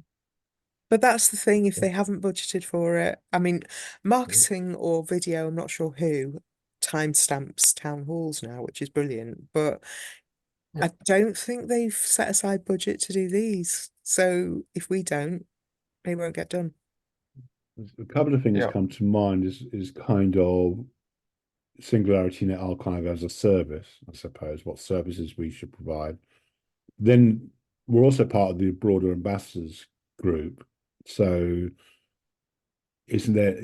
But that's the thing, if they haven't budgeted for it. I mean, marketing or video, I'm not sure who, timestamps town halls now, which is brilliant. But Yeah. I don't think they've set aside budget to do these. So if we don't, they won't get done. A couple of things Yeah. come to mind is kind of SingularityNet Archive as a service, I suppose, what services we should provide. Then we're also part of the broader ambassadors group. So isn't there,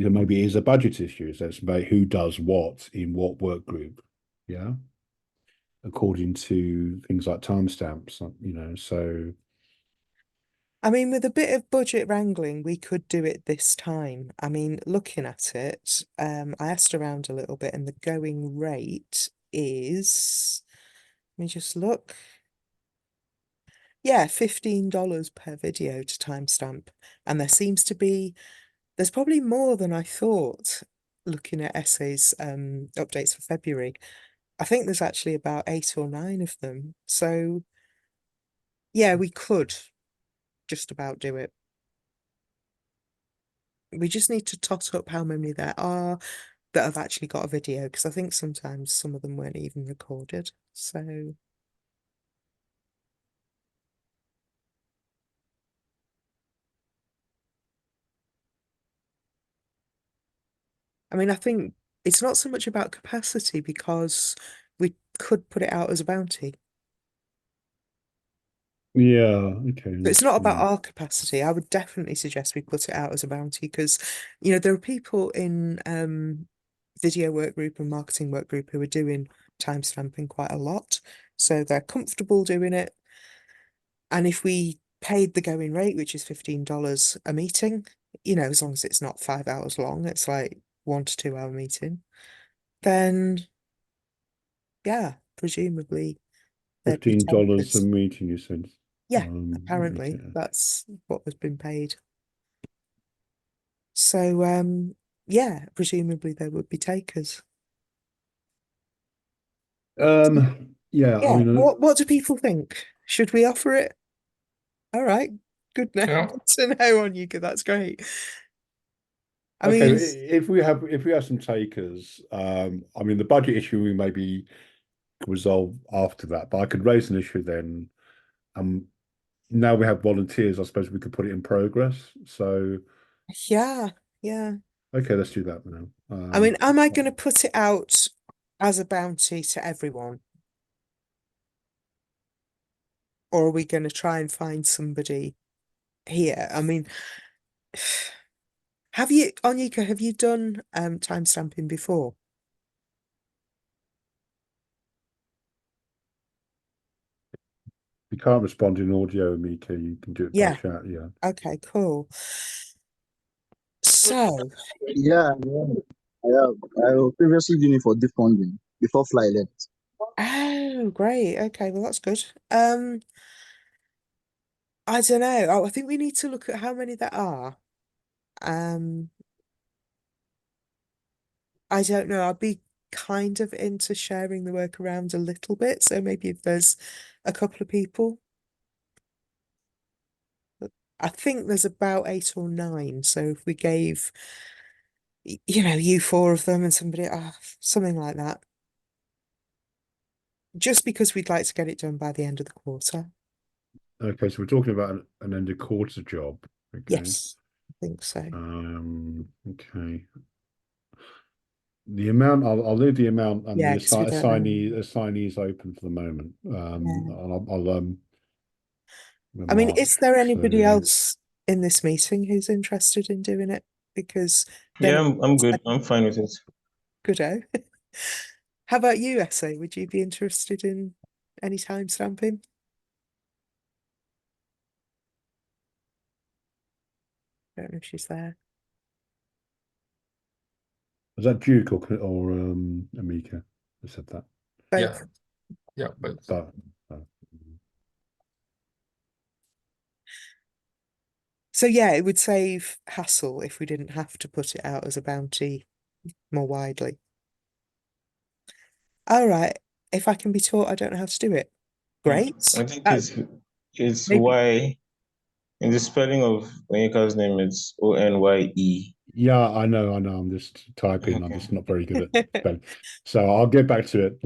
maybe it is a budget issue. So it's about who does what in what work group. Yeah. According to things like timestamps, so I mean, with a bit of budget wrangling, we could do it this time. I mean, looking at it, I asked around a little bit, and the going rate is, let me just look. Yeah, $15 per video to timestamp. And there's probably more than I thought looking at essays updates for February. I think there's actually about 8 or 9 of them. So yeah, we could just about do it. We just need to tot up how many there are that have actually got a video, because I think sometimes some of them weren't even recorded. So I mean, I think it's not so much about capacity, because we could put it out as a bounty. yeah, okay. But it's not about our capacity. I would definitely suggest we put it out as a bounty, because, you know, there are people in video work group and marketing work group who are doing timestamping quite a lot. So they're comfortable doing it. And if we paid the going rate, which is $15 a meeting, you know, as long as it's not 5 hours long, it's like 1 to 2 hour meeting, then yeah, presumably there'd be $15 a takers. meeting, you said. Yeah, apparently okay. that's what has been paid. So yeah, presumably there would be takers. Yeah, Yeah, I mean, what do people think? Should we offer it? All right, good Yeah. to know on you, that's great. I okay, mean, if we have some takers, I mean, the budget issue we maybe resolve after that, but I could raise an issue then. Now we have volunteers, I suppose we could put it in progress. So yeah. okay, let's do that now. I mean, am I going to put it out as a bounty to everyone? Or are we going to try and find somebody here? I mean, Onyeka, have you done timestamping before? can't respond in audio, Mika. You can do it by Yeah. chat. Yeah. Okay, cool. So, Yeah, I was previously doing it for defunding before Fly left. oh, great. Okay, well, that's good. I don't know. Oh, I think we need to look at how many there are. Um, I don't know. I'd be kind of into sharing the work around a little bit. So maybe if there's a couple of people. I think there's about 8 or 9. So if we gave, you 4 of them and somebody, something like that. Just because we'd like to get it done by the end of the quarter. Okay, so we're talking about an end of quarter job. Okay. Yes, I think so. Okay. The amount I'll leave the amount and Yeah, the 'cause we don't know. assignees open for the moment. Yeah. I'll I mean, is there remark, anybody so else in this meeting who's interested in doing it? Because then Yeah, I'm it's good. I'm fine with it. goodo. How about you, Essay? Would you be interested in any time stamping? I don't know if she's there. was that Duke or Amika who said that? Yeah, Both. yeah, but But, So yeah, it would save hassle if we didn't have to put it out as a bounty more widely. All right. If I can be taught, I don't know how to do it. Great. I think Oh, it's maybe. Y. In the spelling of Onyeka's name, it's Onye. yeah, I know. I'm just typing. I'm Okay. just not very good at spelling. So I'll get back to it.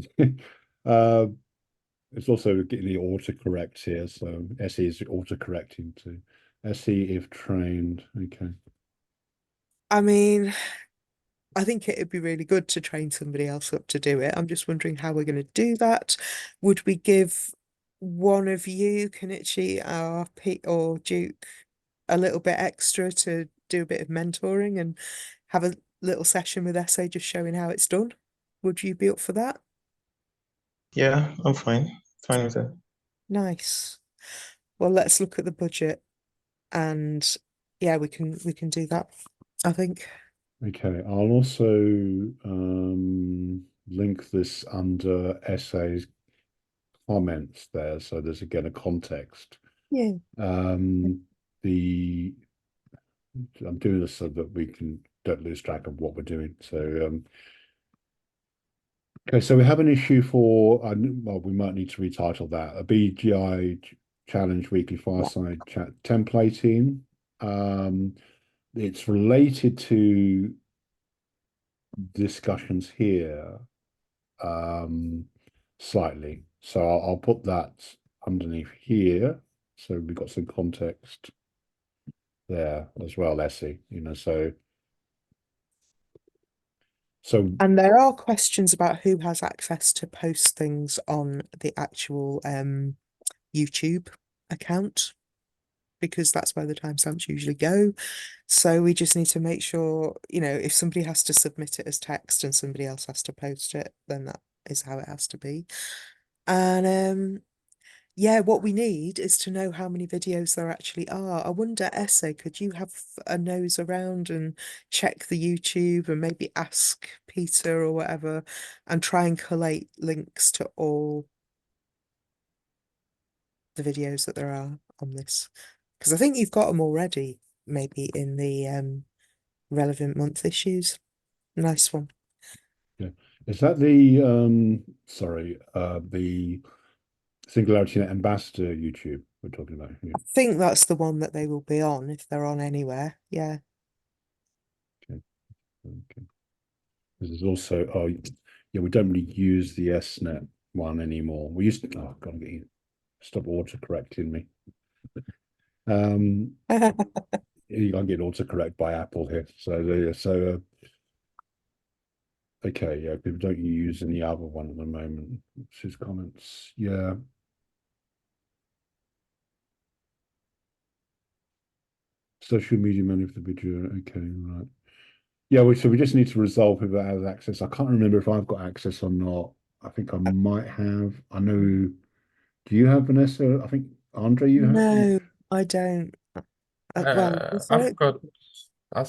It's also getting the autocorrect here. So SE is autocorrecting to SE if trained. Okay. I mean, I think it'd be really good to train somebody else up to do it. I'm just wondering how we're going to do that. Would we give one of you, Kenichi or Pete or Duke, a little bit extra to do a bit of mentoring and have a little session with Essay just showing how it's done? Would you be up for that? Yeah, I'm fine. Fine with it. Nice. Well, let's look at the budget and yeah, we can do that, I think. Okay. I'll also link this under essays comments there. So there's again a context. Yeah. The I'm doing this so that we don't lose track of what we're doing. So okay, so we have an issue for well, we might need to retitle that a BGI challenge weekly fireside chat templating. It's related to discussions here slightly. So I'll put that underneath here. So we've got some context there as well, Essie, so And there are questions about who has access to post things on the actual YouTube account, because that's where the timestamps usually go. So we just need to make sure, if somebody has to submit it as text and somebody else has to post it, then that is how it has to be. And yeah, what we need is to know how many videos there actually are. I wonder, Essay, could you have a nose around and check the YouTube and maybe ask Peter or whatever and try and collate links to all the videos that there are on this? Because I think you've got them already, maybe in the relevant month issues. Nice one. yeah, is that the the SingularityNET Ambassador YouTube we're talking about here? I think that's the one that they will be on if they're on anywhere. Yeah. Okay. There's also yeah, we don't really use the SNet one anymore. We used to God, stop autocorrecting me. I'm getting autocorrect by Apple here. Okay, yeah, people don't use any other one at the moment. What's his comments? Yeah. Social media manager for the video. Okay, right. Yeah, so we just need to resolve who has access. I can't remember if I've got access or not. I think I might have. I know Do you have Vanessa? I think Andre, you have. No, I don't. Well, I've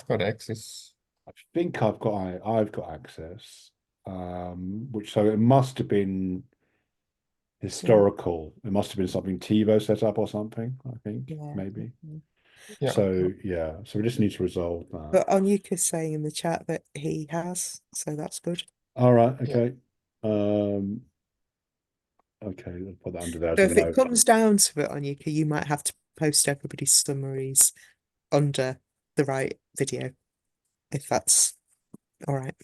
got access. I think I've got access. Which so it must have been historical. It must have been something TiVo set up or something, I think, Yeah. maybe. Yeah. So yeah, so we just need to resolve that. But Onyeka's saying in the chat that he has, so that's good. All right, okay. Okay, I'll put that under there. So So if we it know. comes down to it, Onyeka, you might have to post everybody's summaries under the right video, if that's all right.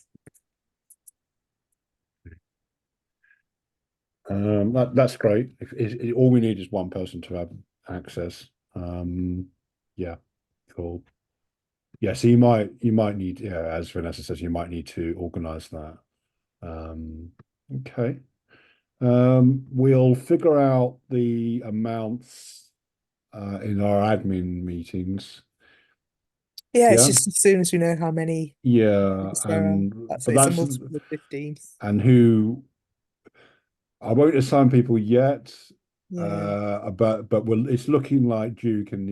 That's great. If all we need is one person to have access. Yeah, cool. Yeah, so you might need, yeah, as Vanessa says, you might need to organize that. Okay. We'll figure out the amounts in our admin meetings. Yeah, it's Yeah. just as soon as we know how many Yeah, there are. but It's a that's multiple of 15. and who I won't assign people yet. Yeah. But it's looking like Duke and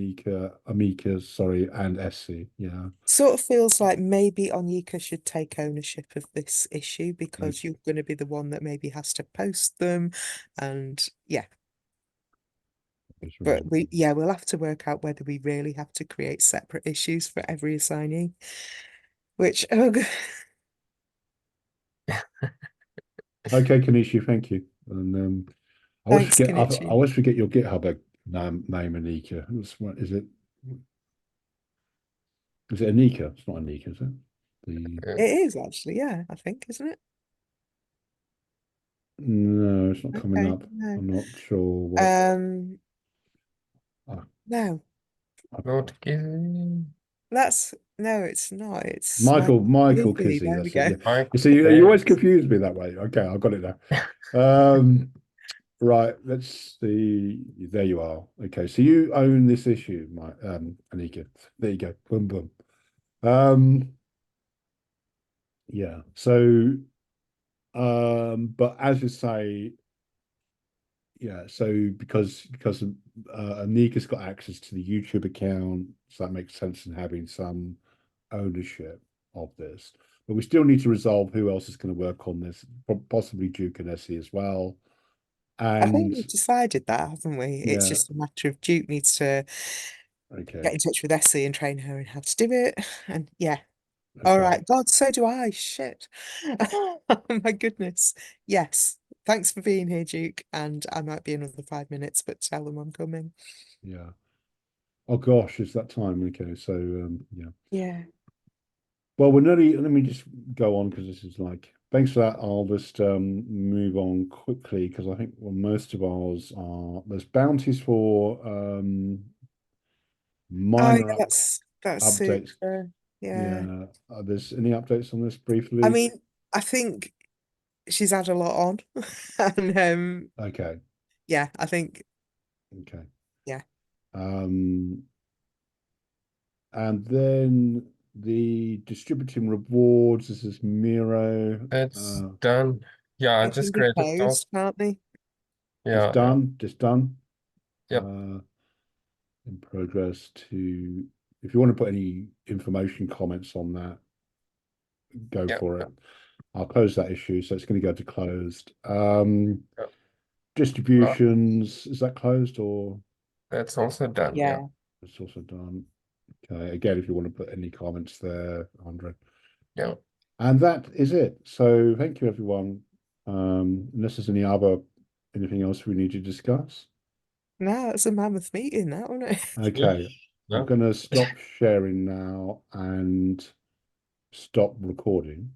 Amika, sorry, and Essie. Yeah. Sort of feels like maybe Onyeka should take ownership of this issue because you're going to be the one that maybe has to post them. And yeah, but we'll have to work out whether we really have to create separate issues for every assignee, which, Okay, Kanishi, thank you. And I always thanks, forget I Kenichi. always forget your GitHub name, Anika. What is it? Is it Anika? It's not Anika, is it? It is actually, yeah, I think, isn't it? No, it's not coming Okay, up. no. I'm not sure what. No, Lord Gizzy. no, it's not. It's Michael Kizzy. Kizzy. There we That's go. it. Yeah. Michael, So you always thanks. confuse me that way. Okay, I've got it now. Right, let's see. There you are. Okay, so you own this issue, Anika. There you go. Boom, boom. Yeah. So, but as you say, yeah. So because Anika's got access to the YouTube account, so that makes sense in having some ownership of this. But we still need to resolve who else is going to work on this, possibly Duke and Essie as well. I think And we've decided that, haven't we? It's yeah, just a matter of Duke needs to okay, get in touch with Essie and train her in how to do it. And yeah. All okay, right. God, so do I. Shit. My goodness. Yes. Thanks for being here, Duke. And I might be another 5 minutes, but tell them I'm coming. yeah. Oh gosh, it's that time. Okay, so yeah. Yeah. Well, we're nearly. Let me just go on because this is like. Thanks for that. I'll just move on quickly because I think most of ours are. There's bounties for minor that's updates. super. Yeah. Yeah. Are there's any updates on this briefly? I mean, I think she's had a lot on. And Okay. yeah, I think Okay. yeah. And then the distributing rewards. This is Miro. It's done. Yeah, I They just can be created those. closed, can't they? Yeah, Just done. Yep. In progress to, if you want to put any information comments on that, go Yep. for it. I'll close that issue, so it's going to go to closed. Yep. Distributions, is that closed or? That's also done. Yeah. It's also done. Okay, again, if you want to put any comments there, Andre. Yeah. And that is it. So thank you, everyone. Unless there's anything else we need to discuss. No, it's a mammoth meeting, that, wasn't it? Okay, Yeah. I'm going to stop sharing now and stop recording.